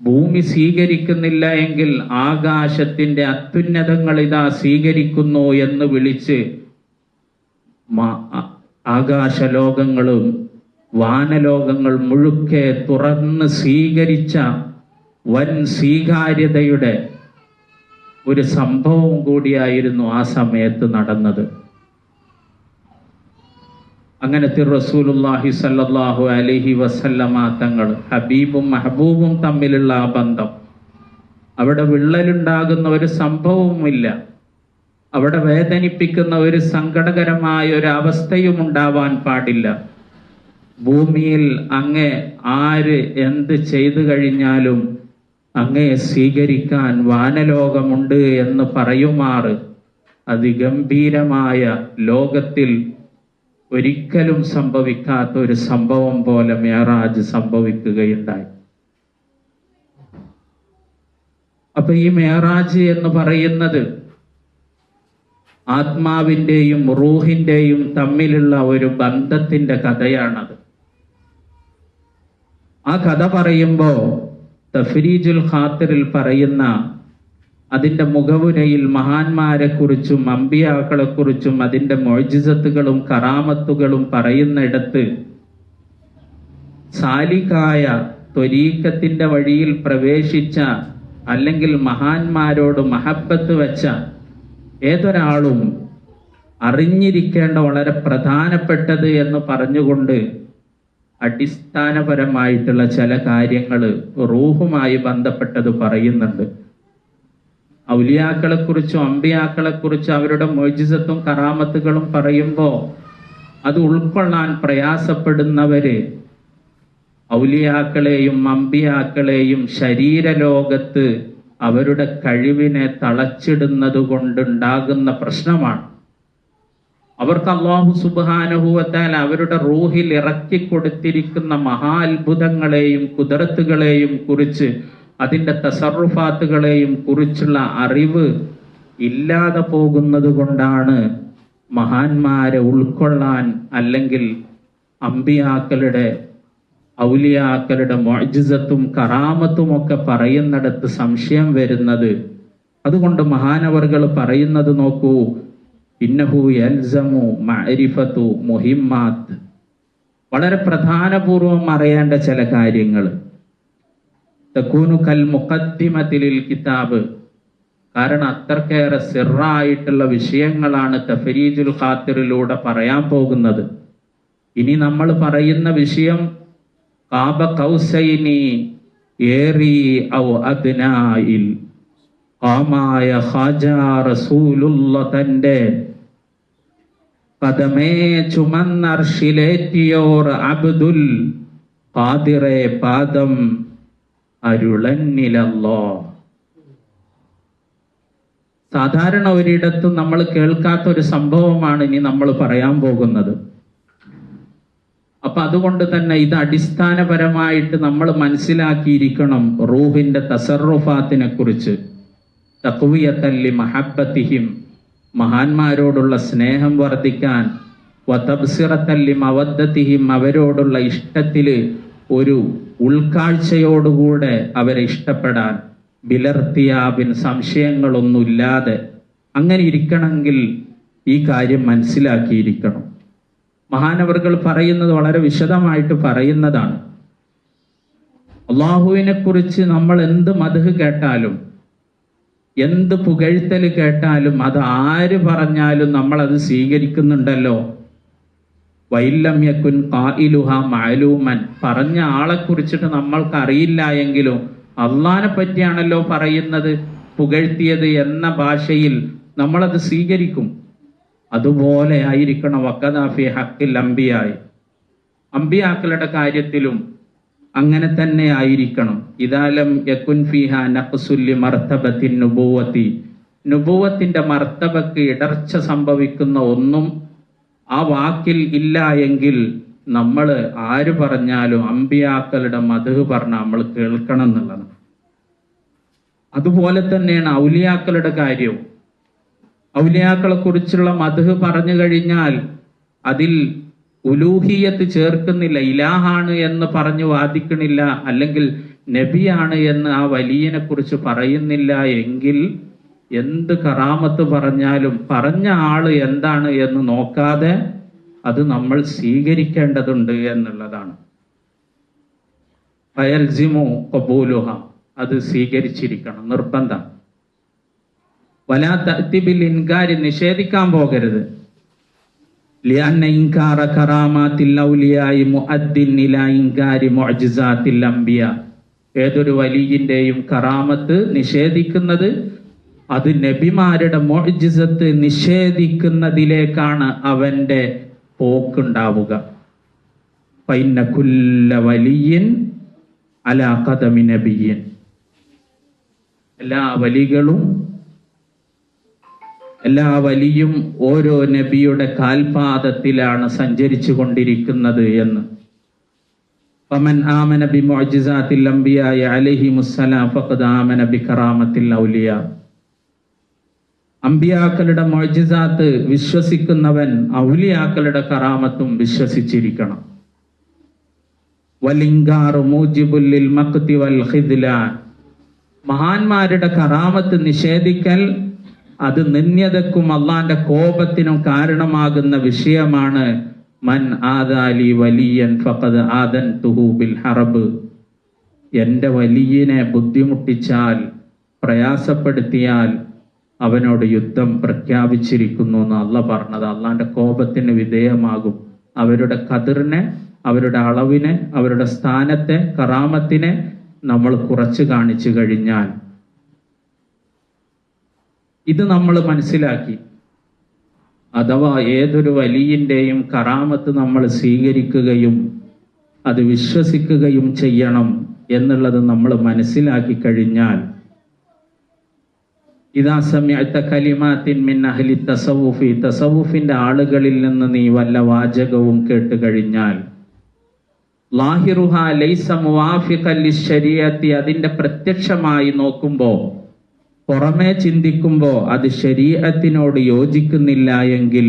ഭൂമി സ്വീകരിക്കുന്നില്ല എങ്കിൽ ആകാശത്തിന്റെ അത്യുന്നതങ്ങൾ ഇതാ സ്വീകരിക്കുന്നു എന്ന് വിളിച്ച് ആകാശലോകങ്ങളും വാനലോകങ്ങൾ മുഴുക്കെ തുറന്ന് സ്വീകരിച്ച വൻ സ്വീകാര്യതയുടെ ഒരു സംഭവം കൂടിയായിരുന്നു ആ സമയത്ത് നടന്നത്. അങ്ങനത്തെ റസൂലുള്ളാഹി സ്വല്ലല്ലാഹു അലൈഹി വസല്ലമ തങ്ങൾ ഹബീബും മഹബൂബും തമ്മിലുള്ള ആ ബന്ധം, അവിടെ വിള്ളലുണ്ടാകുന്ന ഒരു സംഭവവുമില്ല, അവിടെ വേദനിപ്പിക്കുന്ന ഒരു സങ്കടകരമായ ഒരു അവസ്ഥയും ഉണ്ടാവാൻ പാടില്ല. ഭൂമിയിൽ അങ്ങേ ആര് എന്ത് ചെയ്തു കഴിഞ്ഞാലും അങ്ങയെ സ്വീകരിക്കാൻ വാനലോകമുണ്ട് എന്ന് പറയുമാറ് അതിഗംഭീരമായ ലോകത്തിൽ ഒരിക്കലും സംഭവിക്കാത്ത ഒരു സംഭവം പോലെ മിഅ്റാജ് സംഭവിക്കുകയുണ്ടായി. അപ്പൊ ഈ മിഅ്റാജ് എന്ന് പറയുന്നത് ആത്മാവിൻ്റെയും റൂഹിൻ്റെയും തമ്മിലുള്ള ഒരു ബന്ധത്തിന്റെ കഥയാണത്. ആ കഥ പറയുമ്പോൾ തഫ്രീജുൽ ഖാത്തിറിൽ പറയുന്ന അതിൻ്റെ മുഖവുരയിൽ മഹാന്മാരെക്കുറിച്ചും അമ്പിയാക്കളെക്കുറിച്ചും അതിൻ്റെ മുഅ്ജിസത്തുകളും കറാമത്തുകളും പറയുന്നിടത്ത് സാലികായ ത്വരീഖത്തിന്റെ വഴിയിൽ പ്രവേശിച്ച അല്ലെങ്കിൽ മഹാന്മാരോട് മഹബത്ത് വെച്ച ഏതൊരാളും അറിഞ്ഞിരിക്കേണ്ട വളരെ പ്രധാനപ്പെട്ടത് എന്ന് പറഞ്ഞുകൊണ്ട് അടിസ്ഥാനപരമായിട്ടുള്ള ചില കാര്യങ്ങൾ റൂഹുമായി ബന്ധപ്പെട്ടത് പറയുന്നുണ്ട്. ഔലിയാക്കളെക്കുറിച്ചും അമ്പിയാക്കളെക്കുറിച്ചും അവരുടെ മുഅ്ജിസത്തും കറാമത്തുകളും പറയുമ്പോൾ അത് ഉൾക്കൊള്ളാൻ പ്രയാസപ്പെടുന്നവര് ഔലിയാക്കളെയും അമ്പിയാക്കളെയും ശരീരലോകത്ത് അവരുടെ കഴിവിനെ തളച്ചിടുന്നത് കൊണ്ടുണ്ടാകുന്ന പ്രശ്നമാണ്. അവർക്ക് അല്ലാഹു സുബ്ഹാനഹു വ തആല അവരുടെ റൂഹിൽ ഇറക്കി കൊടുത്തിരിക്കുന്ന മഹാ അത്ഭുതങ്ങളെയും കുദറത്തുകളെയും കുറിച്ച് അതിൻ്റെ തസറുഫാത്തുകളെയും കുറിച്ചുള്ള അറിവ് ഇല്ലാതെ പോകുന്നത് കൊണ്ടാണ് മഹാന്മാരെ ഉൾക്കൊള്ളാൻ അല്ലെങ്കിൽ അമ്പിയാക്കളുടെ ഔലിയാക്കളുടെ മുഅ്ജിസത്തും കറാമത്തും ഒക്കെ പറയുന്നിടത്ത് സംശയം വരുന്നത്. അതുകൊണ്ട് മഹാനവർകൾ പറയുന്നത് നോക്കൂ, ഇന്നഹു യൽസമു മഅരിഫത്തു മുഹിമ്മാത്ത്, വളരെ പ്രധാനപൂർവം അറിയേണ്ട ചില കാര്യങ്ങൾ. തകൂനു കൽ മുഖദ്ദിമതി ലിൽ കിതാബ്, കാരണം അത്രക്കേറെ സിറായിട്ടുള്ള വിഷയങ്ങളാണ് തഫരീജുൽ ഖാത്തിറിലൂടെ പറയാൻ പോകുന്നത്. ഇനി നമ്മൾ പറയുന്ന വിഷയം ഖാബ ഖൗസൈനി ഏറി ഔ അദ്നായിൽ, ഖാമായ ഖാജ റസൂലുള്ളാഹ് തന്റെ പദമേ ചുമന്നർഷിലേറ്റിയോർ അബ്ദുൽ ഖാദിറെ പാദം അരുളന്നിലല്ലോ. സാധാരണ ഒരിടത്തും നമ്മൾ കേൾക്കാത്ത ഒരു സംഭവമാണ് ഇനി നമ്മൾ പറയാൻ പോകുന്നത്. അപ്പൊ അതുകൊണ്ട് തന്നെ ഇത് അടിസ്ഥാനപരമായിട്ട് നമ്മൾ മനസ്സിലാക്കിയിരിക്കണം റൂഹിന്റെ തസറുഫാത്തിനെ കുറിച്ച്. തഖ്വിയത്തല്ലി മഹബ്ബത്തിഹിം, മഹാന്മാരോടുള്ള സ്നേഹം വർദ്ധിക്കാൻ, വതബ്സിറത്തല്ലി മവദ്ദത്തിഹിം, അവരോടുള്ള ഇഷ്ടത്തില് ഒരു ഉൾക്കാഴ്ചയോടുകൂടെ അവരെ ഇഷ്ടപ്പെടാൻ, ബിലർത്തിയാബിൻ, സംശയങ്ങളൊന്നുമില്ലാതെ. അങ്ങനെ ഇരിക്കണമെങ്കിൽ ഈ കാര്യം മനസ്സിലാക്കിയിരിക്കണം. മഹാനവർകൾ പറയുന്നത് വളരെ വിശദമായിട്ട് പറയുന്നതാണ്. അള്ളാഹുവിനെ കുറിച്ച് നമ്മൾ എന്ത് മദ്ഹ് കേട്ടാലും എന്ത് പുകഴ്ത്തൽ കേട്ടാലും അത് ആര് പറഞ്ഞാലും നമ്മൾ അത് സ്വീകരിക്കുന്നുണ്ടല്ലോ. വൈലം യകുൻ ഖായിലുഹ മഅലൂമൻ, പറഞ്ഞ ആളെ കുറിച്ചിട്ട് നമ്മൾക്ക് അറിയില്ല എങ്കിലും അള്ളാഹിനെ പറ്റിയാണല്ലോ പറയുന്നത്, പുകഴ്ത്തിയത് എന്ന ഭാഷയിൽ നമ്മളത് സ്വീകരിക്കും. അതുപോലെ ആയിരിക്കണം വഖദാഫി ഹഖിൽ അംബിയായി, അമ്പിയാക്കളുടെ കാര്യത്തിലും അങ്ങനെ തന്നെ ആയിരിക്കണം. ഇദാലം യകുൻ ഫീഹാ നഖ്സുൽ മർതബത്തിൻ നുബുവത്തി, നുബുവത്തിന്റെ മർത്തബക്ക് ഇടർച്ച സംഭവിക്കുന്ന ഒന്നും ആ വാക്കിൽ ഇല്ല എങ്കിൽ നമ്മൾ ആര് പറഞ്ഞാലും അമ്പിയാക്കളുടെ മദ്ഹ് പറഞ്ഞാൽ നമ്മൾ കേൾക്കണം എന്നുള്ളതാണ്. അതുപോലെ തന്നെയാണ് ഔലിയാക്കളുടെ കാര്യവും. ഔലിയാക്കളെ കുറിച്ചുള്ള മദ്ഹ് പറഞ്ഞു കഴിഞ്ഞാൽ അതിൽ ഉലൂഹിയത്ത് ചേർക്കുന്നില്ല, ഇലാഹാണ് എന്ന് പറഞ്ഞു വാദിക്കണില്ല, അല്ലെങ്കിൽ നബിയാണ് എന്ന് ആ വലിയനെ കുറിച്ച് പറയുന്നില്ല എങ്കിൽ എന്ത് കറാമത്ത് പറഞ്ഞാലും പറഞ്ഞ ആള് എന്താണ് എന്ന് നോക്കാതെ അത് നമ്മൾ സ്വീകരിക്കേണ്ടതുണ്ട് എന്നുള്ളതാണ്. ഫയൽസിമു ഖബൂലുഹ, അത് സ്വീകരിച്ചിരിക്കണം, നിർബന്ധം. വലാ തഅതി ബിൽ ഇൻകാരി, നിഷേധിക്കാൻ പോകരുത്. ലിഅന്ന ഇൻകാറ കറാമാത്തിൽ ഔലിയായി മുഅദ്ദിൻ ഇലാ ഇൻകാരി മുഅ്ജിസാത്തിൽ അംബിയാ, ഏതൊരു വലിയിന്റെയും കറാമത്ത് നിഷേധിക്കുന്നത് അത് നബിമാരുടെ മുഅ്ജിസത്ത് നിഷേധിക്കുന്നതിലേക്കാണ് അവന്റെ പോക്കുണ്ടാവുക. ഫഇന്ന കുല്ല വലിയ്യിൻ അലാ ഖദമി നബിയ്യിൻ, എല്ലാ വലിയും ഓരോ നബിയുടെ കാൽപാദത്തിലാണ് സഞ്ചരിച്ചു കൊണ്ടിരിക്കുന്നത് എന്ന്. ഫമൻ ആമന ബിമുഅ്ജിസാത്തിൽ അംബിയായി അലൈഹിമുസ്സലാം ഫഖദ് ആമന ബികറാമത്തിൽ ഔലിയാ, അമ്പിയാക്കളുടെ മുഅ്ജിസാത്ത് വിശ്വസിക്കുന്നവൻ ഔലിയാക്കളുടെ കറാമത്തും വിശ്വസിച്ചിരിക്കണം. വലിൻകാറു മൂജിബുൽ ലിൽ മഖ്തി വൽ ഖിദ്ലാൻ, മഹാന്മാരുടെ കറാമത്ത് നിഷേധിക്കൽ അത് നിന്ദ്യതക്കും അള്ളാന്റെ കോപത്തിനും കാരണമാകുന്ന വിഷയമാണ്. മൻ ആദാലി വലിയൻ ഫഖദ് ആദൻതുഹു ബിൽ ഹറബ്. എൻ്റെ വലിയനെ ബുദ്ധിമുട്ടിച്ചാൽ, പ്രയാസപ്പെടുത്തിയാൽ അവനോട് യുദ്ധം പ്രഖ്യാപിച്ചിരിക്കുന്നു എന്ന് അള്ള പറഞ്ഞത്. അള്ളാന്റെ കോപത്തിന് വിധേയമാകും. അവരുടെ ഖദറിനെ, അവരുടെ അളവിനെ, അവരുടെ സ്ഥാനത്തെ, കറാമത്തിനെ നമ്മൾ കുറച്ച് കാണിച്ചു കഴിഞ്ഞാൽ, ഇത് നമ്മൾ മനസ്സിലാക്കി. അഥവാ ഏതൊരു വലിയന്റെയും കറാമത്ത് നമ്മൾ സ്വീകരിക്കുകയും അത് വിശ്വസിക്കുകയും ചെയ്യണം എന്നുള്ളത് നമ്മൾ മനസ്സിലാക്കി കഴിഞ്ഞാൽ, ഇദാ സമിഅത കലിമാത്തിൻ മിൻ അഹ്ലി തസവുഫി, തസവുഫിന്റെ ആളുകളിൽ നിന്ന് നീ വല്ല വാചകവും കേട്ട് കഴിഞ്ഞാൽ, ലാഹിറുഹാ ലൈസ മുവാഫിഖൻ ലിശ്ശരീഅത്തി, അതിന്റെ പ്രത്യക്ഷമായി നോക്കുമ്പോ, പുറമേ ചിന്തിക്കുമ്പോ അത് ശരീഅത്തിനോട് യോജിക്കുന്നില്ല എങ്കിൽ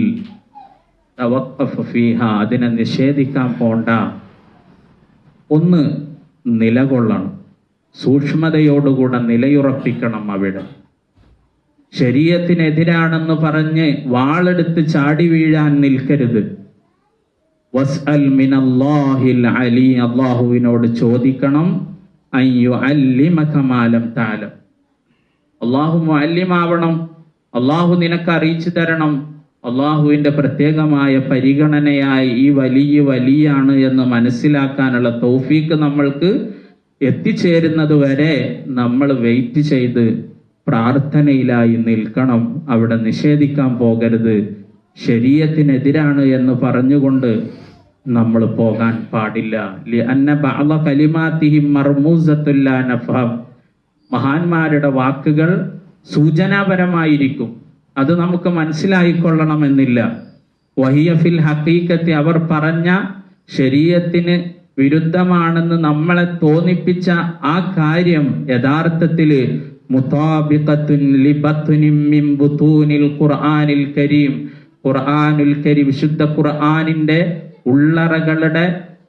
തവഖഫ ഫീഹ, അതിനെ നിഷേധിക്കാൻ പോണ്ട. ഒന്ന് നിലകൊള്ളണം, സൂക്ഷ്മതയോടുകൂടെ നിലയുറപ്പിക്കണം. അവിടെ ശരീഅത്തിനെതിരാണെന്ന് പറഞ്ഞ് വാളെടുത്ത് ചാടി വീഴാൻ നിൽക്കരുത്. വസ്അൽ മിനല്ലാഹിൽ അലി, അല്ലാഹുവിനോട് ചോദിക്കണം. അയ്യു അല്ലിമക മാ ലം തഅലം, അല്ലാഹു മുഅല്ലിമാവണം, അല്ലാഹു നിനക്ക് അറിയിച്ചു തരണം. അല്ലാഹുവിന്റെ പ്രത്യേകമായ പരിഗണനയായി ഈ വലിയാണ് എന്ന് മനസ്സിലാക്കാനുള്ള തൗഫീക്ക് നമ്മൾക്ക് എത്തിച്ചേരുന്നത് വരെ നമ്മൾ വെയിറ്റ് ചെയ്ത് പ്രാർത്ഥനയിലായി നിൽക്കണം. അവിടെ നിഷേധിക്കാൻ പോകരുത്. ശരീഅത്തിനെതിരാണ് എന്ന് പറഞ്ഞുകൊണ്ട് നമ്മൾ പോകാൻ പാടില്ല. ലിഅന്ന ബഅദ കലിമാതിഹിം മർമൂസത്തുൻ ലാ നഫഹം, മഹാന്മാരുടെ വാക്കുകൾ സൂചനാപരമായിരിക്കും, അത് നമുക്ക് മനസ്സിലായിക്കൊള്ളണമെന്നില്ല. വഹിയ ഫിൽ ഹഖീഖത്തി, അവർ പറഞ്ഞ ശരീഅത്തിന് വിരുദ്ധമാണെന്ന് നമ്മളെ തോന്നിപ്പിച്ച ആ കാര്യം യഥാർത്ഥത്തിൽ മുതാബിഖത്തുൻ ലിബത്നിൻ മിൻ ബുതൂനിൽ ഖുർആനിൽ കരീം, ഖുർആനുൽ കരീം വിശുദ്ധ ഖുർആനിന്റെ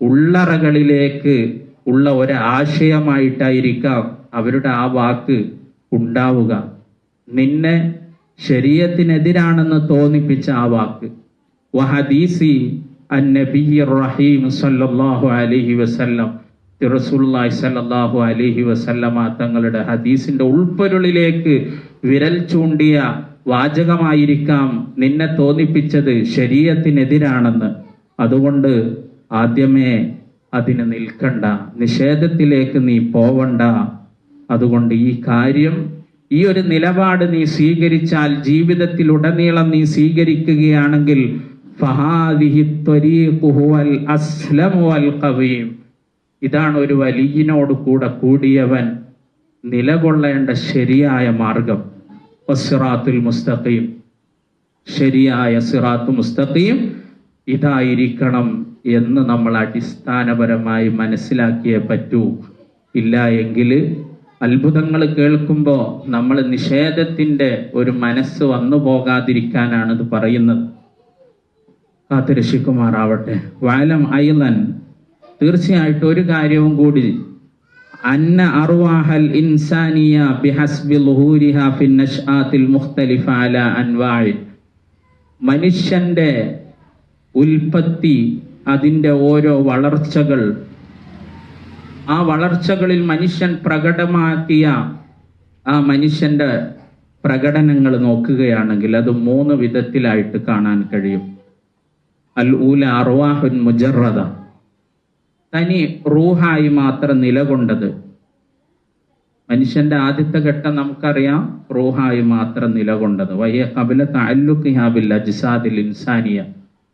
ഉള്ളറകളിലേക്ക് ഉള്ള ഒരു ആശയമായിട്ടായിരിക്കാം അവരുടെ ആ വാക്ക് ഉണ്ടാവുക. നിന്നെ ശരീഅത്തിനെതിരാണെന്ന് തോന്നിപ്പിച്ച ആ വാക്ക്. വഹദീസി അന്നബിയ്യിർ റഹീം സല്ലല്ലാഹു അലൈഹി വസല്ലം, റസൂലുള്ളാഹി സ്വല്ലല്ലാഹു അലൈഹി വസല്ലമ തങ്ങളുടെ ഹദീസിന്റെ ഉൾപ്പൊരുളിലേക്ക് വിരൽ ചൂണ്ടിയ വാചകമായിരിക്കാം നിന്നെ തോന്നിപ്പിച്ചത് ശരീഅത്തിനെതിരാണെന്ന്. അതുകൊണ്ട് ആദ്യമേ അതിന് നിൽക്കണ്ട, നിഷേധത്തിലേക്ക് നീ പോവണ്ട. അതുകൊണ്ട് ഈ കാര്യം, ഈ ഒരു നിലപാട് നീ സ്വീകരിച്ചാൽ, ജീവിതത്തിലുടനീളം നീ സ്വീകരിക്കുകയാണെങ്കിൽ, ഫഹാദിഹി ത്വരീഖു ഹുവൽ അസ്ലമു വൽ ഖവീം, ഇതാണ് ഒരു വലിയനോട് കൂടിയവൻ നിലകൊള്ളേണ്ട ശരിയായ മാർഗം. വസ്സിറാത്തുൽ മുസ്തഖീം, ശരിയായ സിറാത്ത് മുസ്തഖീം ഇതായിരിക്കണം എന്ന് നമ്മൾ അടിസ്ഥാനപരമായി മനസ്സിലാക്കിയേ പറ്റൂ. ഇല്ല എങ്കിൽ അത്ഭുതങ്ങൾ കേൾക്കുമ്പോൾ നമ്മൾ നിഷേധത്തിന്റെ ഒരു മനസ്സ് വന്നു പോകാതിരിക്കാനാണ് ഇത് പറയുന്നത്. കാത്തുരക്ഷിക്കുമാറാവട്ടെ. വഅലം ഐളൻ, തീർച്ചയായിട്ടും ഒരു കാര്യവും കൂടി, അന്ന അർവാഹൽ ഇൻസാനിയ ബിഹസ്ബി ളുഹൂരിഹാ ഫിൻ നശ്ആത്തിൽ മുഖ്തലിഫ അലാ അൻവാഇ, മനുഷ്യന്റെ ഉൽപ്പത്തി, അതിൻ്റെ ഓരോ വളർച്ചകൾ, ആ വളർച്ചകളിൽ മനുഷ്യൻ പ്രകടമാക്കിയ ആ മനുഷ്യന്റെ പ്രകടനങ്ങൾ നോക്കുകയാണെങ്കിൽ അത് 3 വിധത്തിലായിട്ട് കാണാൻ കഴിയും. അൽ ഊല അർവാഹുൻ മുജറദ, തനി റൂഹായി മാത്രം നിലകൊണ്ടത്. മനുഷ്യന്റെ ആദ്യത്തെ ഘട്ടം നമുക്കറിയാം, റൂഹായി മാത്രം നിലകൊണ്ടത്. വഹിയ ഖബല തഅല്ലുഖിഹാ ബിൽ അജ്സാദിൽ ഇൻസാനിയ,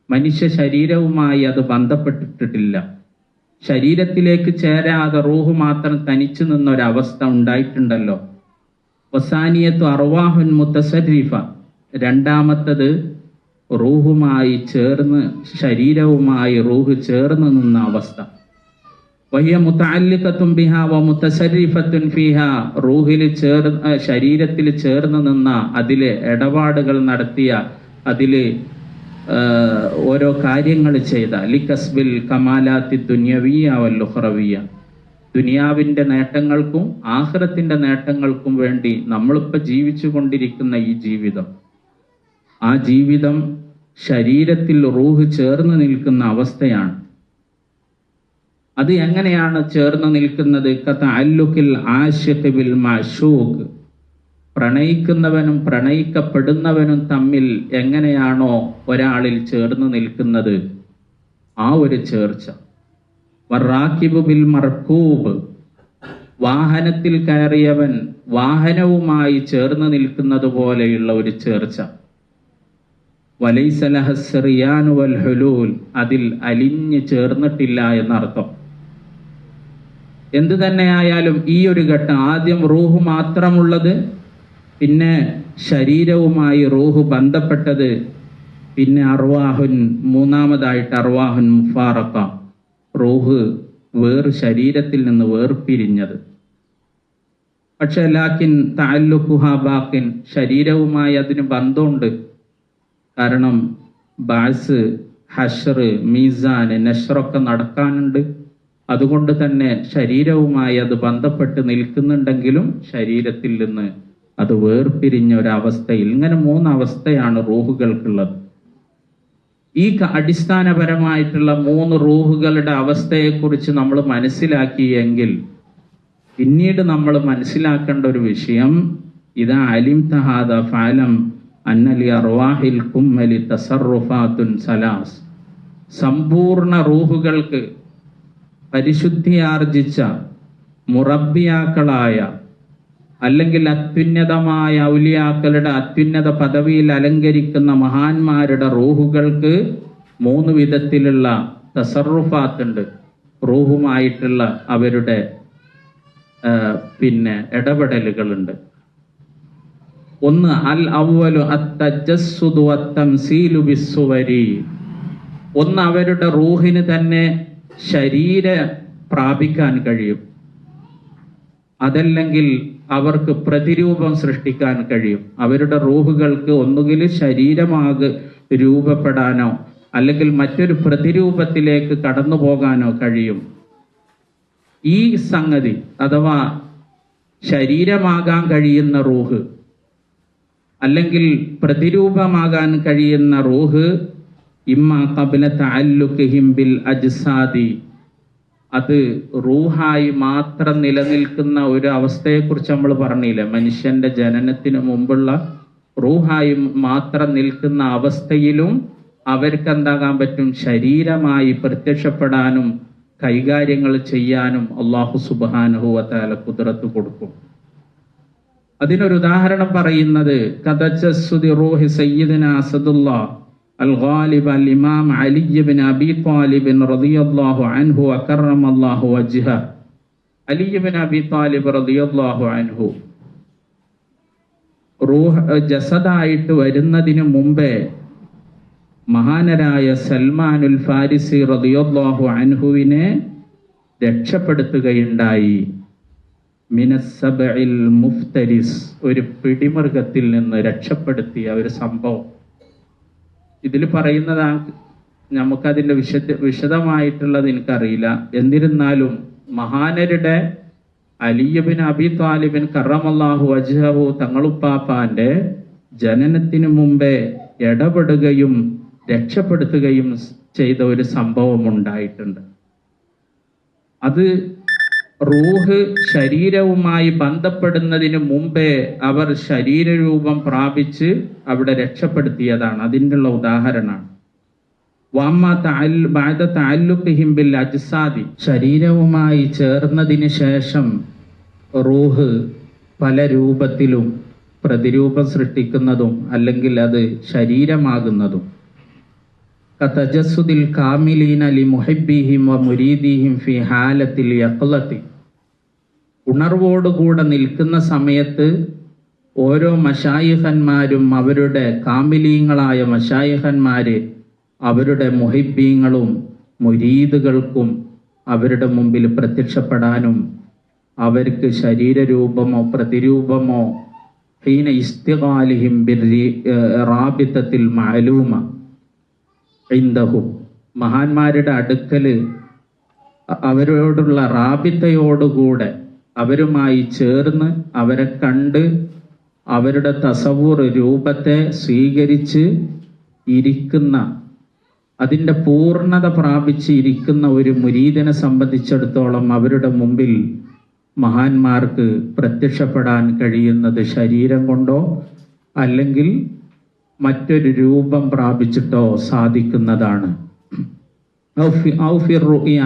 മനുഷ്യ ശരീരവുമായി അത് ബന്ധപ്പെട്ടിട്ടില്ല. ശരീരത്തിലേക്ക് ചേരാതെ റൂഹ് മാത്രം തനിച്ചു നിന്നൊരവസ്ഥ ഉണ്ടായിട്ടുണ്ടല്ലോ. വസാനിയത്തു അർവാഹുൻ മുതസരിഫ, രണ്ടാമത്തത് റൂഹുമായി ചേർന്ന്, ശരീരവുമായി റൂഹ് ചേർന്ന് നിന്ന അവസ്ഥ. വഹിയ മുതഅല്ലിഖത്തുൻ ബിഹാ വ മുതസരിഫത്തുൻ ഫീഹാ, റൂഹിൽ ശരീരത്തിൽ ചേർന്ന് നിന്ന, അതിലെ ഇടപാടുകൾ നടത്തിയ, അതില് ഓരോ കാര്യങ്ങൾ ചെയ്ത, ലികസ്ബിൽ കമാലാത്തി ദുനിയവിയ വൽ ഉഖറവിയ, ദുനിയാവിൻ്റെ നേട്ടങ്ങൾക്കും ആഖിറത്തിൻ്റെ നേട്ടങ്ങൾക്കും വേണ്ടി നമ്മളിപ്പോൾ ജീവിച്ചു കൊണ്ടിരിക്കുന്ന ഈ ജീവിതം, ആ ജീവിതം ശരീരത്തിൽ റൂഹ് ചേർന്ന് നിൽക്കുന്ന അവസ്ഥയാണ്. അത് എങ്ങനെയാണ് ചേർന്ന് നിൽക്കുന്നത്? കതഅല്ലുഖിൽ ആശിഖ് ബിൽ മഅശൂഖ്, പ്രണയിക്കുന്നവനും പ്രണയിക്കപ്പെടുന്നവനും തമ്മിൽ എങ്ങനെയാണോ ഒരാളിൽ ചേർന്ന് നിൽക്കുന്നത്, ആ ഒരു ചേർച്ച. വറാക്കിബു ബിൽ മർകൂബ്, വാഹനത്തിൽ കയറിയവൻ വാഹനവുമായി ചേർന്ന് നിൽക്കുന്നത് പോലെയുള്ള ഒരു ചേർച്ച. വലൈസ ലഹസ് റിയാനു വൽ ഹുലൂൽ, അതിൽ അലിഞ്ഞ് ചേർന്നിട്ടില്ല എന്നർത്ഥം. എന്തു തന്നെയായാലും ഈ ഒരു ഘട്ടം, ആദ്യം റൂഹ് മാത്രമുള്ളത്, പിന്നെ ശരീരവുമായി റൂഹ് ബന്ധപ്പെട്ടത്, പിന്നെ അർവാഹുൻ, മൂന്നാമതായിട്ട് അർവാഹുൻ മുഫാറഖ, റൂഹ് ശരീരത്തിൽ നിന്ന് വേർപിരിഞ്ഞത്. പക്ഷെ ലാക്കിൻ തഅല്ലുഖുഹാ ബാഖിൻ, ശരീരവുമായി അതിന് ബന്ധമുണ്ട്. കാരണം ബാസ്, ഹശ്ർ, മീസാൻ, നശ്റൊക്കെ നടക്കാനുണ്ട്. അതുകൊണ്ട് തന്നെ ശരീരവുമായി അത് ബന്ധപ്പെട്ട് നിൽക്കുന്നുണ്ടെങ്കിലും ശരീരത്തിൽ നിന്ന് അത് വേർപിരിഞ്ഞ ഒരവസ്ഥയിൽ, ഇങ്ങനെ 3 അവസ്ഥയാണ് റൂഹുകൾക്കുള്ളത്. ഈ അടിസ്ഥാനപരമായിട്ടുള്ള 3 റൂഹുകളുടെ അവസ്ഥയെക്കുറിച്ച് നമ്മൾ മനസ്സിലാക്കിയെങ്കിൽ പിന്നീട് നമ്മൾ മനസ്സിലാക്കേണ്ട ഒരു വിഷയം, ഇദാ അലിംത ഹാദാ ഫഅലം അന്ന ലി അർവാഹിൽ കുമ്മലി തസറുഫാത്തുൻ സലാസ്, സമ്പൂർണ്ണ റൂഹുകൾക്ക് പരിശുദ്ധിയാർജിച്ച മുറബ്ബിയാക്കളായ അല്ലെങ്കിൽ അത്യുന്നതമായ ഔലിയാക്കളുടെ അത്യുന്നത പദവിയിൽ അലങ്കരിക്കുന്ന മഹാന്മാരുടെ റൂഹുകൾക്ക് 3 വിധത്തിലുള്ള തസറുഫാത്തുണ്ട്. റൂഹുമായിട്ടുള്ള അവരുടെ ഇടപെടലുകളുണ്ട്. ഒന്ന്, അൽ അവ്വലു അത്തജസ്സുദു വത്തംസീലു ബിസ്സുവരി, ഒന്ന് അവരുടെ റൂഹിന് തന്നെ ശരീര പ്രാപിക്കാൻ കഴിയും, അതല്ലെങ്കിൽ അവർക്ക് പ്രതിരൂപം സൃഷ്ടിക്കാൻ കഴിയും. അവരുടെ റൂഹുകൾക്ക് ഒന്നുകിൽ രൂപപ്പെടാനോ അല്ലെങ്കിൽ മറ്റൊരു പ്രതിരൂപത്തിലേക്ക് കടന്നു പോകാനോ കഴിയും. ഈ സംഗതി അഥവാ ശരീരമാകാൻ കഴിയുന്ന റൂഹ് അല്ലെങ്കിൽ പ്രതിരൂപമാകാൻ കഴിയുന്ന റൂഹ്, ഇമ്മാ ഖബ്ല തഅല്ലുഖിഹിം ബിൽ അജ്സാദി, അത് റൂഹായി മാത്രം നിലനിൽക്കുന്ന ഒരു അവസ്ഥയെക്കുറിച്ച് നമ്മൾ പറഞ്ഞില്ലേ. മനുഷ്യന്റെ ജനനത്തിന് മുമ്പുള്ള റൂഹായി മാത്രം നിൽക്കുന്ന അവസ്ഥയിലും അവർക്ക് എന്താകാൻ പറ്റും? ശരീരമായി പ്രത്യക്ഷപ്പെടാനും കൈകാര്യങ്ങൾ ചെയ്യാനും അല്ലാഹു സുബ്ഹാനഹു വ തആല ഖുദ്റത്ത് കൊടുക്കും. അതിനൊരു ഉദാഹരണം പറയുന്നത് കതജസ്സുദി റൂഹി സയ്യിദിനാ അസദുല്ലാഹ് الغالب الإمام علي بن أبي طالب رضي الله عنه وكرم الله وجهه. علي بن أبي طالب رضي الله عنه റൂഹ് ജസദായിട്ട് വരുന്നതിന് മുമ്പേ മഹാനരായ സൽമാനുൽ ഫാരിസി റളിയല്ലാഹു അൻഹുവിനെ രക്ഷപ്പെടുത്തുകയുണ്ടായി. മിനസ്സബഇൽ മുഫ്തരിസ്, ഒരു പിടിമൃഗത്തിൽ നിന്ന് രക്ഷപ്പെടുത്തിയ ഒരു സംഭവം. ഇതിൽ പറയുന്നതാണ്, നമുക്കതിൻ്റെ വിശദമായിട്ടുള്ളത് എനിക്കറിയില്ല. എന്നിരുന്നാലും മഹാനരുടെ അലി ഇബ്നു അബി താലിബിൻ കറമല്ലാഹു വജ്ഹഹു തങ്ങളുപ്പാപ്പാന്റെ ജനനത്തിനു മുമ്പേ ഇടപെടുകയും രക്ഷപ്പെടുത്തുകയും ചെയ്ത ഒരു സംഭവം ഉണ്ടായിട്ടുണ്ട്. അത് റൂഹ് ശരീരവുമായി ബന്ധപ്പെടുന്നതിന് മുമ്പേ അവർ ശരീരരൂപം പ്രാപിച്ച് അവിടെ രക്ഷപ്പെടുത്തിയതാണ്. അതിൻ്റെ ഉദാഹരണമാണ്. ശരീരവുമായി ചേർന്നതിന് ശേഷം റൂഹ് പല രൂപത്തിലും പ്രതിരൂപം സൃഷ്ടിക്കുന്നതും അല്ലെങ്കിൽ അത് ശരീരമാകുന്നതും. കതജസ്സുദിൽ കാമിലീന ലി മുഹിബ്ബിഹിം വ മുരീദിഹിം ഫി ഹാലത്തിൽ യഖ്ലത്തി, ഉണർവോടുകൂടെ നിൽക്കുന്ന സമയത്ത് ഓരോ മശായിഖന്മാരും അവരുടെ കാമിലീങ്ങളായ മശായിഖന്മാര് അവരുടെ മുഹിബ്ബീങ്ങളും മുരീദുകൾക്കും അവരുടെ മുമ്പിൽ പ്രത്യക്ഷപ്പെടാനും അവർക്ക് ശരീരരൂപമോ പ്രതിരൂപമോ ഹീന ഇസ്തിഗാലിഹിം ബിറാബിത്തത്തിൽ മഅലൂമ ഇൻദഹു, മഹാന്മാരുടെ അടുക്കൽ അവരോടുള്ള റാബിത്തയോടുകൂടെ അവരുമായി ചേർന്ന് അവരെ കണ്ട് അവരുടെ തസവൂർ രൂപത്തെ സ്വീകരിച്ച് ഇരിക്കുന്ന, അതിൻ്റെ പൂർണ്ണത പ്രാപിച്ച് ഇരിക്കുന്ന ഒരു മുരീദിനെ സംബന്ധിച്ചിടത്തോളം അവരുടെ മുമ്പിൽ മഹാന്മാർക്ക് പ്രത്യക്ഷപ്പെടാൻ കഴിയുന്നത് ശരീരം കൊണ്ടോ അല്ലെങ്കിൽ മറ്റൊരു രൂപം പ്രാപിച്ചിട്ടോ സാധിക്കുന്നതാണ്.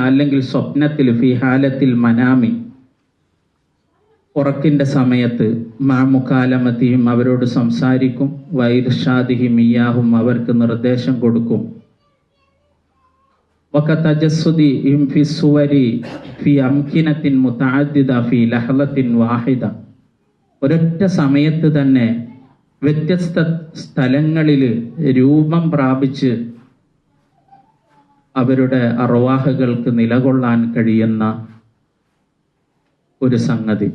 അല്ലെങ്കിൽ സ്വപ്നത്തിൽ, ഫി ഹാലത്തിൽ മനാമി, ഉറക്കിൻ്റെ സമയത്ത്, മാമുക്കാലമത്തിയും അവരോട് സംസാരിക്കും, വൈർഷാദിഹിം ഇയാഹും അവർക്ക് നിർദ്ദേശം കൊടുക്കും, വകതജസ്സുദിഹിം ഫി സുവരി ഫി അംകിനത്തിൻ മുതഅദ്ദിദ ഫി ലഹലത്തിൻ വാഹിദ, ഒരൊറ്റ സമയത്ത് തന്നെ വ്യത്യസ്ത സ്ഥലങ്ങളിൽ രൂപം പ്രാപിച്ച് അവരുടെ അർവാഹുകൾക്ക് നിലകൊള്ളാൻ കഴിയുന്ന ഒരു സംഗതി.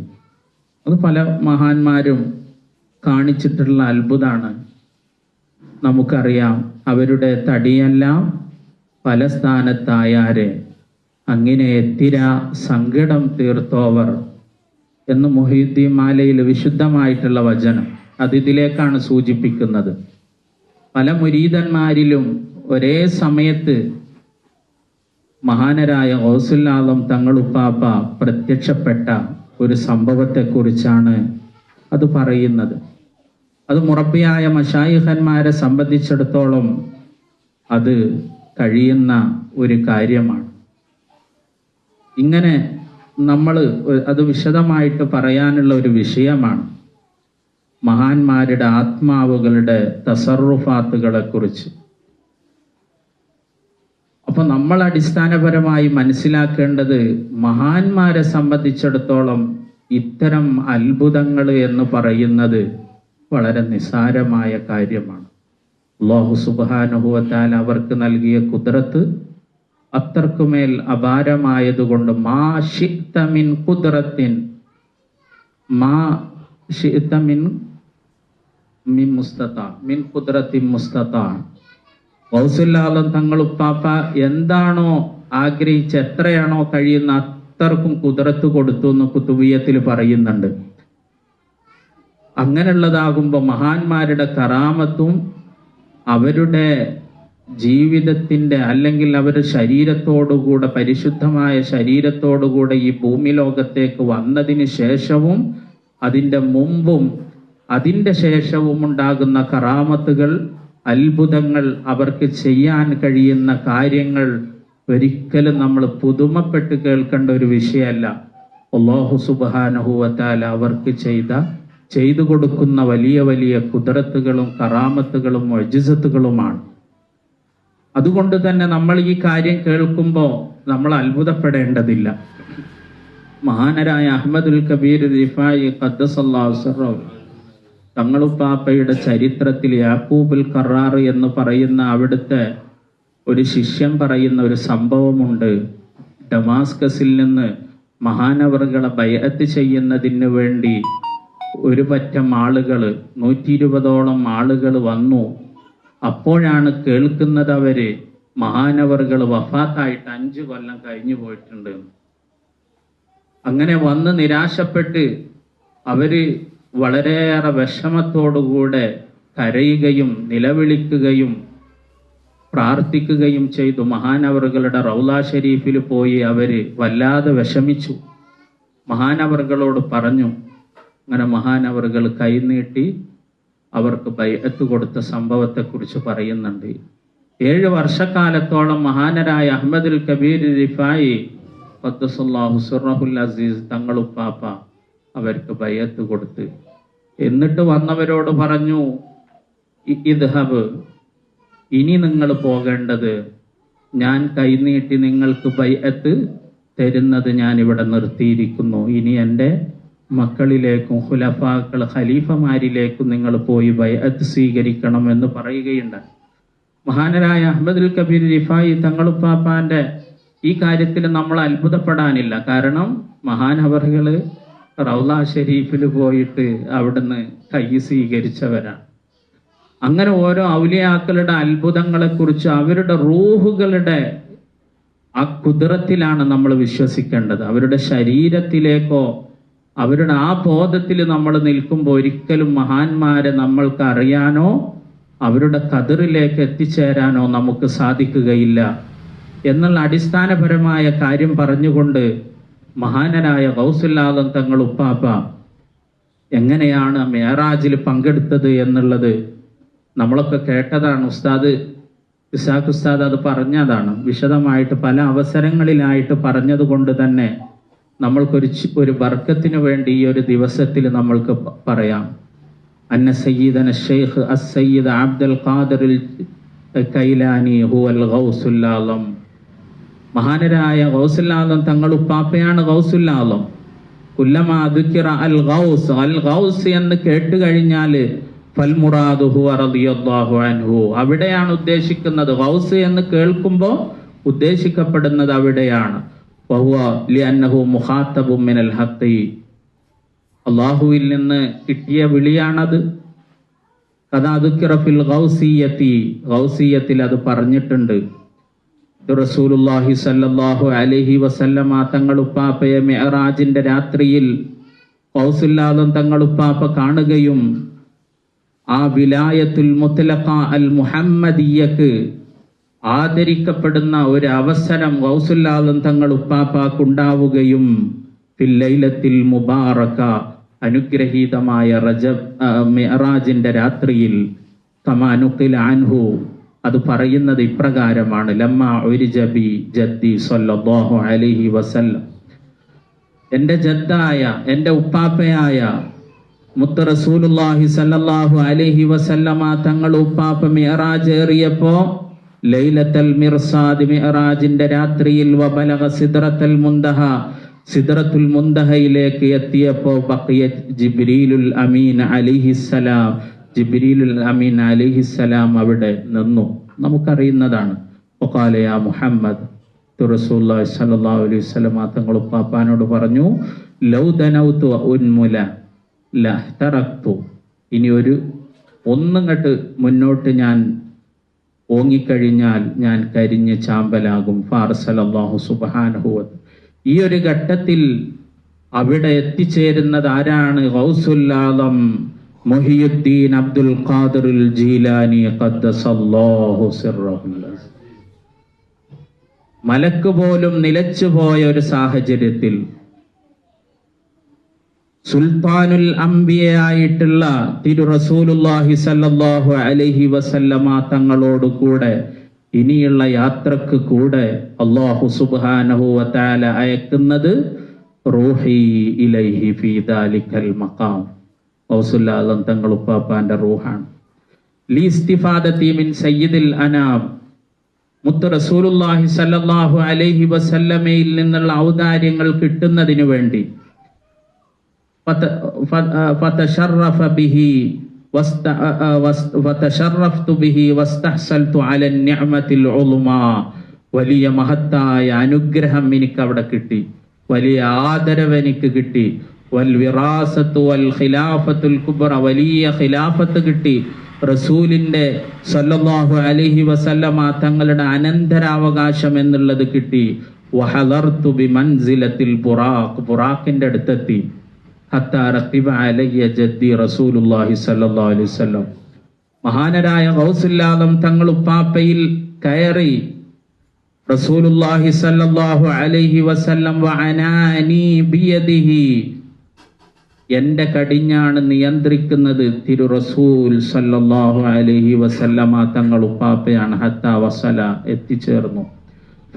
അത് പല മഹാന്മാരും കാണിച്ചിട്ടുള്ള അത്ഭുതമാണ്. നമുക്കറിയാം, അവരുടെ തടിയെല്ലാം പല സ്ഥാനത്തായാരെ അങ്ങനെ എത്തിര സങ്കടം തീർത്തോവർ എന്ന് മുഹീദ്ദീൻ മാലയിൽ വിശുദ്ധമായിട്ടുള്ള വചനം അതിലേക്കാണ് സൂചിപ്പിക്കുന്നത്. പല മുരീദന്മാരിലും ഒരേ സമയത്ത് മഹാനരായ ഗൗസുൽ ആലം തങ്ങളുപ്പാപ്പ പ്രത്യക്ഷപ്പെട്ട ഒരു സംഭവത്തെക്കുറിച്ചാണ് അത് പറയുന്നത്. അത് മുറബിയായ മശായിഖന്മാരെ സംബന്ധിച്ചിടത്തോളം അത് കഴിയുന്ന ഒരു കാര്യമാണ്. ഇങ്ങനെ നമ്മൾ അത് വിശദമായിട്ട് പറയാനുള്ള ഒരു വിഷയമാണ് മഹാന്മാരുടെ ആത്മാവുകളുടെ തസറുഫാത്തുകളെ കുറിച്ച്. അപ്പൊ നമ്മൾ അടിസ്ഥാനപരമായി മനസ്സിലാക്കേണ്ടത്, മഹാന്മാരെ സംബന്ധിച്ചിടത്തോളം ഇത്തരം അത്ഭുതങ്ങൾ എന്ന് പറയുന്നത് വളരെ നിസ്സാരമായ കാര്യമാണ്. അല്ലാഹു സുബ്ഹാനഹു വ തആല അവർക്ക് നൽകിയ ഖുദ്റത്ത് അത്രക്കുമേൽ അപാരമായതുകൊണ്ട് മാ ശിഅ്ത മിൻ ഖുദ്റത്തിൻ മാ ശിഅ്ത മിൻ മുസ്തതാ മിൻ ഖുദ്റത്തിൻ മുസ്തതാ. ഗൗസുൽ ആലം തങ്ങളുപ്പാപ്പ എന്താണോ ആഗ്രഹിച്ച് എത്രയാണോ കഴിയുന്ന അത്രക്കും ഖുദ്റത്ത് കൊടുത്തു എന്ന് കുതുബിയത്തിൽ പറയുന്നുണ്ട്. അങ്ങനെയുള്ളതാകുമ്പോൾ മഹാന്മാരുടെ കറാമത്തും അവരുടെ ജീവിതത്തിൻ്റെ അല്ലെങ്കിൽ അവരുടെ ശരീരത്തോടുകൂടെ, പരിശുദ്ധമായ ശരീരത്തോടുകൂടെ ഈ ഭൂമി ലോകത്തേക്ക് വന്നതിന് ശേഷവും അതിൻ്റെ മുമ്പും അതിൻ്റെ ശേഷവും ഉണ്ടാകുന്ന കറാമത്തുകൾ, അത്ഭുതങ്ങൾ, അവർക്ക് ചെയ്യാൻ കഴിയുന്ന കാര്യങ്ങൾ ഒരിക്കലും നമ്മൾ പുതുമപ്പെട്ട് കേൾക്കേണ്ട ഒരു വിഷയമല്ല. അല്ലാഹു സുബ്ഹാനഹു വ തആല അവർക്ക് ചെയ്തു കൊടുക്കുന്ന വലിയ വലിയ ഖുദ്റത്തുകളും കറാമത്തുകളും മുഅ്ജിസത്തുകളുമാണ്. അതുകൊണ്ട് തന്നെ നമ്മൾ ഈ കാര്യം കേൾക്കുമ്പോൾ നമ്മൾ അത്ഭുതപ്പെടേണ്ടതില്ല. മഹാനരായ അഹ്മദുൽ കബീർ റിഫായി ഖദ്ദസല്ലാഹു സിർറഹു തങ്ങളുപ്പാപ്പയുടെ ചരിത്രത്തിൽ യാക്കൂബുൽ ഖറാർ എന്ന് പറയുന്ന അവിടുത്തെ ഒരു ശിഷ്യൻ പറയുന്ന ഒരു സംഭവമുണ്ട്. ഡമാസ്കസിൽ നിന്ന് മഹാനവറുകളെ ബൈഅത്ത് ചെയ്യുന്നതിന് വേണ്ടി ഒരു പറ്റം ആളുകൾ, 120ഓളം ആളുകൾ വന്നു. അപ്പോഴാണ് കേൾക്കുന്നത് അവര് മഹാനവറുകൾ വഫാത്തായിട്ട് 5 കൊല്ലം കഴിഞ്ഞു പോയിട്ടുണ്ട്. അങ്ങനെ വന്ന് നിരാശപ്പെട്ട് അവര് വളരെയേറെ വിഷമത്തോടുകൂടെ കരയുകയും നിലവിളിക്കുകയും പ്രാർത്ഥിക്കുകയും ചെയ്തു. മഹാനവറുകളുടെ റൗള ഷരീഫിൽ പോയി അവര് വല്ലാതെ വിഷമിച്ചു. മഹാനവറുകളോട് പറഞ്ഞു. അങ്ങനെ മഹാനവറുകൾ കൈനീട്ടി അവർക്ക് ബൈഅത്ത് കൊടുത്ത സംഭവത്തെക്കുറിച്ച് പറയുന്നുണ്ട്. 7 വർഷക്കാലത്തോളം മഹാനരായ അഹ്മദുൽ കബീർ റിഫായി ഖദ്ദസല്ലാഹു സിർറഹുൽ അസീസ് തങ്ങളുപ്പാപ്പ അവർക്ക് ബൈഅത്ത് കൊടുത്ത്, എന്നിട്ട് വന്നവരോട് പറഞ്ഞു, ഇദ്ഹബ്, ഇനി നിങ്ങൾ പോകേണ്ടത്, ഞാൻ കൈനീട്ടി നിങ്ങൾക്ക് ബൈഅത്ത് തരുന്നത് ഞാൻ ഇവിടെ നിർത്തിയിരിക്കുന്നു. ഇനി എൻ്റെ മക്കളിലേക്കും ഖുലഫാക്കൾ ഖലീഫമാരിലേക്കും നിങ്ങൾ പോയി ബൈഅത്ത് സ്വീകരിക്കണം എന്ന് പറയുകയുണ്ട്. മഹാനരായ അഹ്മദുൽ കബീർ റിഫായി തങ്ങളുപ്പാപ്പാന്റെ ഈ കാര്യത്തിൽ നമ്മൾ അത്ഭുതപ്പെടാനില്ല. കാരണം മഹാനവറുകൾ റൗള ഷരീഫിൽ പോയിട്ട് അവിടുന്ന് കൈ സ്വീകരിച്ചവരാണ്. അങ്ങനെ ഓരോ ഔലിയാക്കളുടെ അത്ഭുതങ്ങളെക്കുറിച്ച്, അവരുടെ റൂഹുകളുടെ ആ കുദ്റത്തിലാണ് നമ്മൾ വിശ്വസിക്കേണ്ടത്. അവരുടെ ശരീരത്തിലേക്കോ അവരുടെ ആ ബോധത്തിൽ നമ്മൾ നിൽക്കുമ്പോൾ ഒരിക്കലും മഹാന്മാരെ നമ്മൾക്ക് അറിയാനോ അവരുടെ ഖദറിലേക്ക് എത്തിച്ചേരാനോ നമുക്ക് സാധിക്കുകയില്ല എന്നുള്ള അടിസ്ഥാനപരമായ കാര്യം പറഞ്ഞുകൊണ്ട് മഹാനരായ ഗൗസുൽ ആലം തങ്ങൾ ഉപ്പാപ്പ എങ്ങനെയാണ് മിഅ്റാജിൽ പങ്കെടുത്തത് എന്നുള്ളത് നമ്മളൊക്കെ കേട്ടതാണ്. ഉസ്താദ് ഇസാഖ് ഉസ്താദ് അത് പറഞ്ഞതാണ്, വിശദമായിട്ട് പല അവസരങ്ങളിലായിട്ട് പറഞ്ഞത് കൊണ്ട് തന്നെ നമ്മൾക്കൊരു ബർക്കത്തിന് വേണ്ടി ഈ ഒരു ദിവസത്തിൽ നമ്മൾക്ക് പറയാം. അന്ന സയ്യിദന ശൈഖ് അസ്സയ്യിദ് അബ്ദുൽ ഖാദിർ കൈലാനി ഹുവൽ ഗൗസുൽ ആലം. മഹാനരായ ഗൗസുൽ ആലം തങ്ങൾ ഉപ്പാപ്പയാണ് ഗൗസുൽ ആലം. കുല്ലമാ ദുക്കിറ അൽ ഗൗസ്, അൽ ഗൗസ് എന്ന് കേട്ട് കഴിഞ്ഞാൽ ഫൽ മുറാദു ഹുവ റളിയല്ലാഹു അൻഹു, അവിടെയാണ് ഉദ്ദേശിക്കുന്നത്. ഗൗസ് എന്ന് കേൾക്കുമ്പോൾ ഉദ്ദേശിക്കപ്പെടുന്നത് അവിടെയാണ്. വഹുവ ലിഅന്നഹു മുഖാത്തബുൻ മിനൽ ഹഖി, അല്ലാഹുവിൽ നിന്ന് കിട്ടിയ വിളിയാണത്. കദാ ദുക്കിറ ഫിൽ ഗൗസിയത്തി, ഗൗസിയത്തിൽ അത് പറഞ്ഞിട്ടുണ്ട്. റസൂലുള്ളാഹി സ്വല്ലല്ലാഹു അലൈഹി വസല്ലമ തങ്ങൾ ഉപ്പാപ്പയെ മിഅ്റാജിന്റെ രാത്രിയിൽ ഗൗസുൽ ആലം തങ്ങൾ ഉപ്പാപ്പ കാണുകയും ആ വിലായത്തുൽ മുത്ലഖ അൽ മുഹമ്മദിയ്യക്ക് ആദരിക്കപ്പെടുന്ന ഒരു അവസരം ഗൗസുൽ ആലം തങ്ങൾ ഉപ്പാപ്പക്കുണ്ടാവുകയും ഫിൽ ലൈലത്തിൽ മുബാറക, അനുഗ്രഹീതമായ മിഅ്റാജിന്റെ രാത്രിയിൽ, കമാ നുഖില അൻഹു, അത് പറയുന്നത് ഇപ്രകാരമാണ്. ലമ്മാ ഉരിജ ബി ജദ്ദി സ്വല്ലല്ലാഹു അലൈഹി വസല്ലം, എൻ്റെ ജദ്ദായ എൻ്റെ ഉപ്പാപ്പയായ മുത്ത് റസൂലുള്ളാഹി സ്വല്ലല്ലാഹു അലൈഹി വസല്ലമ തങ്ങൾ ഉപ്പാപ്പ മിഅ്റാജ് ഏറിയപ്പോ ലൈലത്തുൽ മിർസാദ്, മിഅ്റാജിന്റെ രാത്രിയിൽ, വബലഗ സിദ്റത്തുൽ മുൻതഹ, സിദ്റത്തുൽ മുൻതഹയിലേക്ക് എത്തിയപ്പോ ബഖിയത് ജിബ്രീലുൽ അമീൻ അലൈഹിസ്സലാം, ജിബ്രീലുൽ അമീൻ അലൈഹിസ്സലാം അവിടെ നിന്നു. നമുക്കറിയുന്നതാണ്. വഖാല യാ മുഹമ്മദ്, റസൂലുള്ളാഹി സ്വല്ലല്ലാഹു അലൈഹി വസല്ലമ തങ്ങൾ ഉപ്പാപ്പാനോട് പറഞ്ഞു, ലൗ ദനൗതു ഉൻമുല ലഹ്തറക്തു, ഇനി ഒന്നുങ്ങട്ട് മുന്നോട്ട് ഞാൻ ഓങ്ങിക്കഴിഞ്ഞാൽ ഞാൻ കരിഞ്ഞ് ചാമ്പലാകും. ഫാർസലല്ലാഹു സുബ്ഹാനഹു വ തആല. ഈ ഒരു ഘട്ടത്തിൽ അവിടെ എത്തിച്ചേരുന്നത് ആരാണ്? ഗൗസുൽ ആലം മുഹിയുദ്ദീൻ അബ്ദുൽ ഖാദിർ ജീലാനി ഖദ്ദസല്ലാഹു സിർറഹു. മലക്ക് പോലും നിലച്ചുപോയ ഒരു സാഹചര്യത്തിൽ സുൽത്താനുൽ അംബിയയായിട്ടുള്ള തിരു റസൂലുള്ളാഹി സ്വല്ലല്ലാഹു അലൈഹി വസല്ലമ തങ്ങളോട് കൂടെ ഇനിയുള്ള യാത്രക്ക് കൂടെ അല്ലാഹു സുബ്ഹാനഹു വ തആല അയക്കുന്നത് റൂഹി ഇലൈഹി ഫീ ദാലിക്കൽ മഖാം, ഗൗസുൽ ആലം തങ്ങൾ ഉപ്പാപ്പാന്റെ റൂഹാണ്. ലീസ്തിഫാദതി മിൻ സയ്യിദിൽ അനാം, മുത്ത് റസൂലുള്ളാഹി സ്വല്ലല്ലാഹു അലൈഹി വസല്ലമയിൽ നിന്നുള്ള ഔദാര്യങ്ങൾ കിട്ടുന്നതിനു വേണ്ടി ഫതശറഫ ബിഹി വതശറഫ്തു ബിഹി വസ്തഹ്സൽതു അല നിഅമത്തിൽ ഉളുമാ, വലിയ മഹത്തായ അനുഗ്രഹം എനിക്ക് അവിടെ കിട്ടി, വലിയ ആദരവ് എനിക്ക് കിട്ടി. വൽ വിറാസത്തു വൽ ഖിലാഫത്തുൽ കുബ്ര, വലിയ ഖിലാഫത്ത് കിട്ടി. റസൂലിന്റെ സല്ലല്ലാഹു അലൈഹി വസല്ലമ തങ്ങളുടെ അനന്തരാവകാശം എന്നുള്ളത് കിട്ടി. വഹദർതു ബിമൻസിലത്തിൽ ബുറാഖ്, ബുറാഖിന്റെ അടുത്തെത്തി. ഹത്താ റഖിബ അലയ്യ ജദ്ദി റസൂലുള്ളാഹി സ്വല്ലല്ലാഹു അലൈഹി വസല്ലം, മഹാനരായ ഗൗസുൽ ആലം തങ്ങൾ ഉപ്പാപ്പയിൽ കയറി റസൂലുള്ളാഹി സ്വല്ലല്ലാഹു അലൈഹി വസല്ലം വഅനാനി ബിയദിഹി, എന്റെ കടിഞ്ഞാണ് നിയന്ത്രിക്കുന്നത് തിരു റസൂൽ സല്ലല്ലാഹു അലൈഹി വസല്ലമ തങ്ങൾ ഉപ്പാപ്പയാണ്. ഹത്താ വസല, എത്തിച്ചേർന്നു.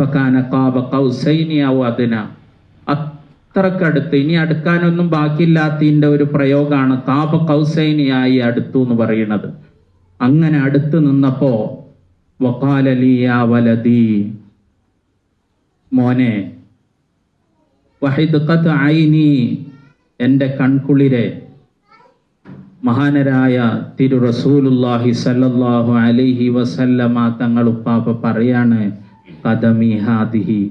ഫകാന ഖാബ ഖൗസൈനി ഔ അദ്ന, അത്രക്കടുത്ത്, ഇനി അടുക്കാനൊന്നും ബാക്കിയില്ലാത്തതിന്റെ ഒരു പ്രയോഗമാണ് ഖാബ ഖൗസൈനിയായി അടുത്തു എന്ന് പറയുന്നത്. അങ്ങനെ അടുത്ത് നിന്നപ്പോ വഖാല ലി യാ വലദി, മോനെ, വഹിദ്ഖത ഐനി, എൻ്റെ കൺകുളിരെ, മഹാനരായ തിരു റസൂലുള്ളാഹി സ്വല്ലല്ലാഹു അലൈഹി വസല്ലമ തങ്ങൾ ഉപ്പാപ്പ പറയാണ്, ഖദമി ഹാദിഹി,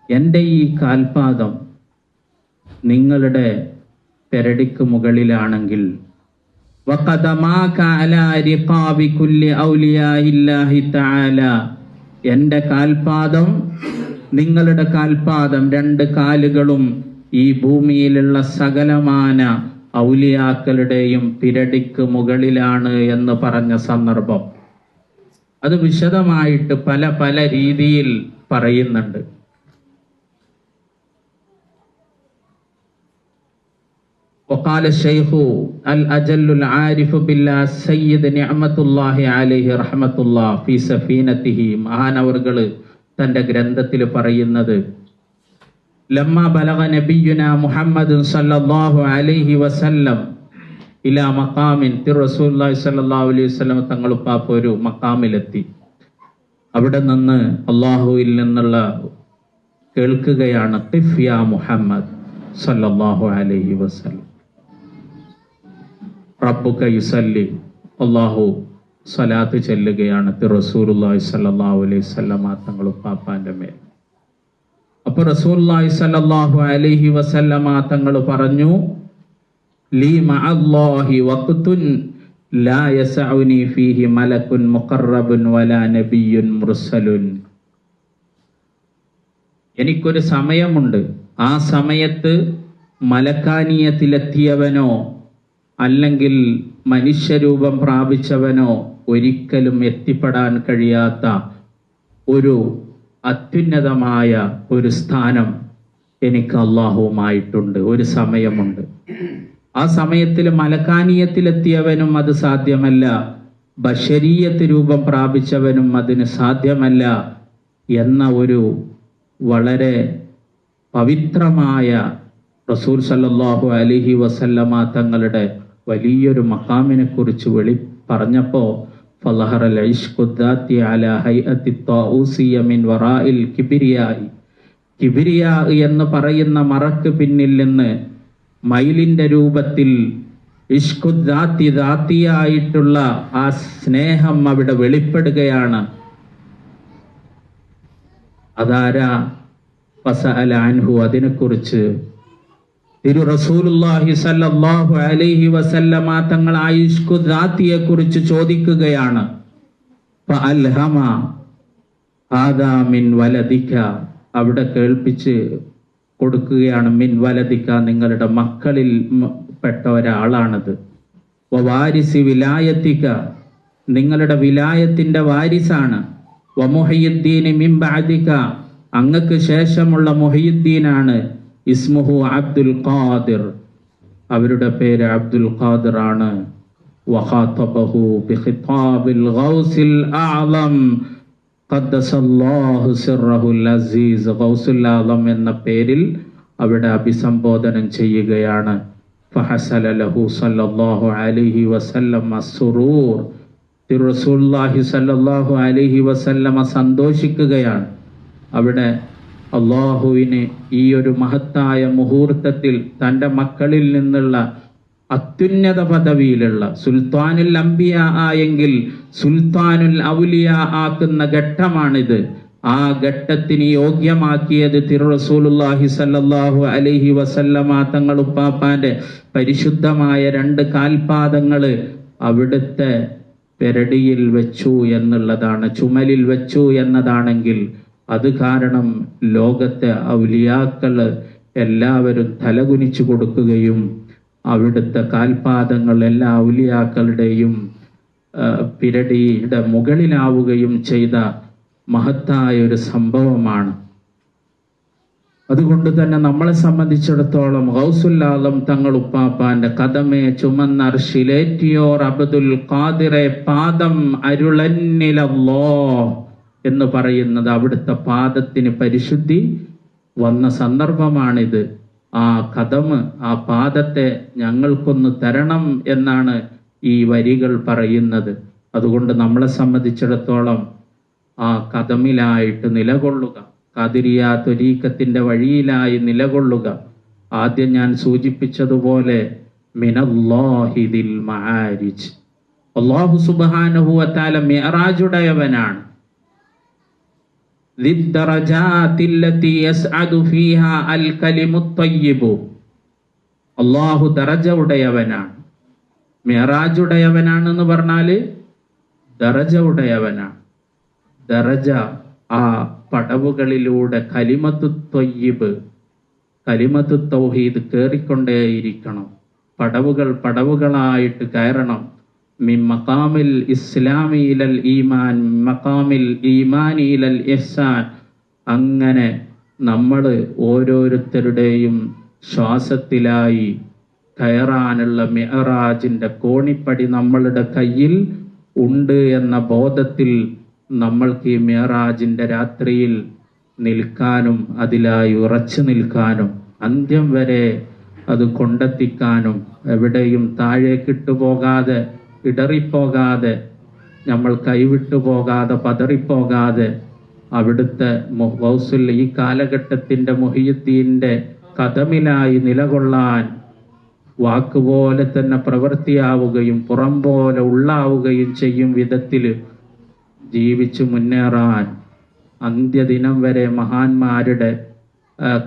എൻ്റെ ഈ കാൽപാദം നിങ്ങളുടെ പെരടിക്ക് മുകളിലാണെങ്കിൽ, വഖദമാക അലാ റിഖാബി കുല്ലി ഔലിയാഇല്ലാഹി തആല, എൻ്റെ കാൽപാദം നിങ്ങളുടെ കാൽപാദം, രണ്ട് കാലുകളും ഈ ഭൂമിയിലുള്ള സകലമാന ഔലിയാക്കളുടെയും പിരടിക്ക് മുകളിലാണ് എന്ന് പറഞ്ഞ സന്ദർഭം അത് വിശദമായിട്ട് പല പല രീതിയിൽ പറയുന്നുണ്ട്. وقال الشيخ الأجل العارف بالله سيد نعمة الله عليه رحمة الله في سفينته മഹാനവർകൾ തന്റെ ഗ്രന്ഥത്തിൽ പറയുന്നത് ലമ്മ ബലഗ നബിയുന മുഹമ്മദ് സല്ലല്ലാഹു അലൈഹി വസല്ലം ഇലാ മഖാമിൻ റസൂലുള്ളാഹി സ്വല്ലല്ലാഹു അലൈഹി വസല്ലം തങ്ങൾ ഉപ്പാപ്പ ഒരു മഖാമിലെത്തി. അവിടെ നിന്ന് അല്ലാഹുവിൽ നിന്നുള്ള കേൾക്കുകയാണ് ഖിഫ് യാ മുഹമ്മദ് സല്ലല്ലാഹു അലൈഹി വസല്ലം റബ്ബുക യുസല്ലി, അല്ലാഹു സ്വലാത്ത് ചെല്ലുകയാണ് റസൂലുള്ളാഹി സ്വല്ലല്ലാഹു അലൈഹി വസല്ലം തങ്ങൾ ഉപ്പാപ്പാന്റെ മേൽ. അപ്പോൾ റസൂലുള്ളാഹി സ്വല്ലല്ലാഹു അലൈഹി വസല്ലം തങ്ങൾ പറഞ്ഞു ലീ മഅല്ലാഹി വഖ്തുൻ ലാ യസഉനി ഫീഹി മലക്കുൻ മുഖറബുൻ വലാ നബിയ്യുൻ മുർസലുൻ. എനിക്കൊരു സമയമുണ്ട്, ആ സമയത്ത് മലക്കാനീയത്തിലെത്തിയവനോ അല്ലെങ്കിൽ മനുഷ്യരൂപം പ്രാപിച്ചവനോ ഒരിക്കലും എത്തിപ്പെടാൻ കഴിയാത്ത ഒരു അത്യുന്നതമായ ഒരു സ്ഥാനം എനിക്ക് അല്ലാഹുവുമായിട്ടുണ്ട്. ഒരു സമയമുണ്ട്, ആ സമയത്തിൽ മലക്കാനീയത്തിലെത്തിയവനും അത് സാധ്യമല്ല, ബശരീയത്ത് രൂപം പ്രാപിച്ചവനും അതിന് സാധ്യമല്ല എന്ന ഒരു വളരെ പവിത്രമായ റസൂൽ സല്ലല്ലാഹു അലൈഹി വസല്ലമ തങ്ങളുടെ വലിയൊരു മഖാമിനെ കുറിച്ച് പറഞ്ഞപ്പോൾ ഫളഹറൽ ഇശ്ഖു ദാത്തി അലാ ഹൈഅത്തി താഊസിയ മിൻ വറാഇൽ കിബ്രിയായി, കിബ്രിയാ എന്ന് പറയുന്ന മറക്ക് പിന്നിൽ നിന്ന് മയിലിന്റെ രൂപത്തിൽ ഇശ്ഖു ദാത്തി, ദാത്തിയായിട്ടുള്ള ആ സ്നേഹം അവിടെ വെളിപ്പെടുകയാണ്. അതാരാ? ഫസഅല അൻഹു, അതിനെക്കുറിച്ച് തിരു റസൂലുള്ളാഹി സല്ലല്ലാഹു അലൈഹി വസല്ലമ തങ്ങൾ ആ ഇശ്ഖു ദാത്തിയെ കുറിച്ച് ചോദിക്കുകയാണ്. ഫഅൽഹമ ഹാദാ മിൻ വലദിക, അവിടെ കേൾപ്പിച്ച് കൊടുക്കുകയാണ്. മിൻ വലദിക, നിങ്ങളുടെ മക്കളിൽ പെട്ട ഒരാളാണത്. വവാരിസി വിലായത്തിക, നിങ്ങളുടെ വിലായത്തിന്റെ വാരിസാണ്. വമുഹയ്യിദ്ദീൻ മിൻ ബഅദിക, അങ്ങക്ക് ശേഷമുള്ള മുഹയ്യിദ്ദീനാണ്. ഇസ്മുഹു അബ്ദുൽ ഖാദിർ, അവരുടെ പേര് അബ്ദുൽ ഖാദിർ ആണ്. വഖാതബഹു ബിഖിതാബിൽ ഗൗസിൽ അഅ്ലം ഖദ്ദസല്ലാഹു സിർറഹുൽ അസീസ്, ഗൗസുൽ ആലം എന്ന പേരിൽ അവിടെ അഭിസംബോധനം ചെയ്യുകയാണ്. ഫഹസല ലഹു സല്ലല്ലാഹു അലൈഹി വസല്ലം അസ്സുറൂർ, റസൂലുള്ളാഹി സല്ലല്ലാഹു അലൈഹി വസല്ലം സന്തോഷിക്കുകയാണ്. അവിടെ അള്ളാഹുവിന് ഈ ഒരു മഹത്തായ മുഹൂർത്തത്തിൽ തൻ്റെ മക്കളിൽ നിന്നുള്ള അത്യുന്നത പദവിയിലുള്ള സുൽത്താനുൽ അംബിയ ആയെങ്കിൽ സുൽത്താനുൽ ഔലിയ ആക്കുന്ന ഘട്ടമാണിത്. ആ ഘട്ടത്തിന് യോഗ്യമാക്കിയത് റസൂലുള്ളാഹി സല്ലല്ലാഹു അലൈഹി വസല്ലമ തങ്ങൾ ഉപ്പാപ്പാന്റെ പരിശുദ്ധമായ രണ്ട് കാൽപാദങ്ങൾ അവിടുത്തെ പെരടിയിൽ വെച്ചു എന്നുള്ളതാണ്, ചുമലിൽ വെച്ചു എന്നതാണെങ്കിൽ അത് കാരണം ലോകത്തെ ഔലിയാക്കൾ എല്ലാവരും തലകുനിച്ചു കൊടുക്കുകയും അവിടുത്തെ കാൽപാദങ്ങൾ എല്ലാ ഔലിയാക്കളുടെയും പിരടിയുടെ മുകളിലാവുകയും ചെയ്ത മഹത്തായ ഒരു സംഭവമാണ്. അതുകൊണ്ട് തന്നെ നമ്മളെ സംബന്ധിച്ചിടത്തോളം ഗൗസുൽ ആലം തങ്ങൾ ഉപ്പാപ്പാന്റെ കദമേ ചുമന്ന അർശിലേറ്റിയോർ അബ്ദുൽ ഖാദിറെ പാദം അരുളന്നിലല്ലോ എന്ന് പറയുന്നത് അവിടുത്തെ പാദത്തിന് പരിശുദ്ധി വന്ന സന്ദർഭമാണിത്. ആ കദമ്, ആ പാദത്തെ ഞങ്ങൾക്കൊന്ന് തരണം എന്നാണ് ഈ വരികൾ പറയുന്നത്. അതുകൊണ്ട് നമ്മളെ സംബന്ധിച്ചിടത്തോളം ആ കദമിലായിട്ട് നിലകൊള്ളുക, ഖാദിരിയ ത്വരീഖത്തിന്റെ വഴിയിലായി നിലകൊള്ളുക. ആദ്യം ഞാൻ സൂചിപ്പിച്ചതുപോലെ മിനല്ലാഹി ദിൽ മആരിജ്, അല്ലാഹു സുബ്ഹാനഹു വ തആല മിഅറാജുടയവനാണ്. ദിദ്ദറജാതില്ലതി യസ്അദു ഫീഹാ അൽ കലിമുത് തയ്യിബു, അല്ലാഹു ദറജ ഉടയവനാണ്. മിഅറാജുടയവനാണെന്ന് പറഞ്ഞാൽ ദറജ ഉടയവനാണ്. ദറജ ആ പടവുകളിലൂടെ കലിമത്തു ത്വയ്യിബ്, കലിമത്തു തൗഹീദ് കേറിക്കൊണ്ടേയിരിക്കണം. പടവുകളായിട്ട് കയറണം. മിൻ മഖാമിൽ ഇസ്ലാമി ഇലൽ ഈമാൻ, മഖാമിൽ ഈമാനി ഇലൽ ഇഹ്സാൻ. അങ്ങനെ നമ്മൾ ഓരോരുത്തരുടെയും ശ്വാസത്തിലായി കയറാനുള്ള മിഅ്റാജിന്റെ കോണിപ്പടി നമ്മളുടെ കയ്യിൽ ഉണ്ട് എന്ന ബോധത്തിൽ നമ്മൾക്ക് ഈ മിഅ്റാജിന്റെ രാത്രിയിൽ നിൽക്കാനും അതിലായി ഉറച്ചു നിൽക്കാനും അന്ത്യം വരെ അത് കൊണ്ടെത്തിക്കാനും എവിടെയും താഴേക്കിട്ടു പോകാതെ ഇടറിപ്പോകാതെ നമ്മൾ കൈവിട്ടു പോകാതെ പതറിപ്പോകാതെ അവിടുത്തെ ഗൗസുൽ ഈ കാലഘട്ടത്തിന്റെ മുഹിയുദ്ദീന്റെ കദമിലായി നിലകൊള്ളാൻ വാക്കുപോലെ തന്നെ പ്രവൃത്തിയാവുകയും പുറം പോലെ ഉള്ളാവുകയും ചെയ്യും വിധത്തിൽ ജീവിച്ചു മുന്നേറാൻ അന്ത്യദിനം വരെ മഹാന്മാരുടെ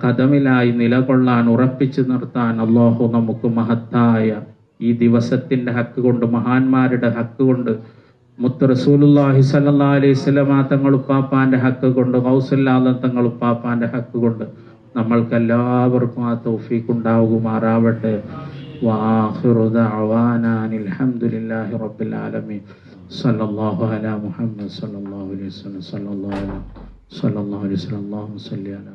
കദമിലായി നിലകൊള്ളാൻ ഉറപ്പിച്ചു നിർത്താൻ അല്ലാഹു നമുക്ക് മഹത്തായ ഈ ദിവസത്തിന്റെ ഹക്ക് കൊണ്ട്, മഹാന്മാരുടെ ഹക്ക് കൊണ്ട്, മുത്ത് റസൂലുള്ളാഹി സ്വല്ലല്ലാഹു അലൈഹി വസല്ലമ തങ്ങൾ ഉപ്പാപ്പാന്റെ ഹക്ക് കൊണ്ട്, ഗൗസുൽ ആലം തങ്ങൾ ഉപ്പാപ്പാന്റെ ഹക്ക് കൊണ്ട് നമ്മൾക്കെല്ലാവർക്കും ആ തൗഫീഖ് ഉണ്ടാകുമാറാവട്ടെ. വആഖിറു ദഅവാനാ അൽഹംദുലില്ലാഹി റബ്ബിൽ ആലമീൻ. സല്ലല്ലാഹു അലാ മുഹമ്മദ് സല്ലല്ലാഹു അലൈഹി വസല്ലം. സല്ലല്ലാഹു അലൈഹി വസല്ലം. അല്ലാഹുമ്മ സല്ലി അലാ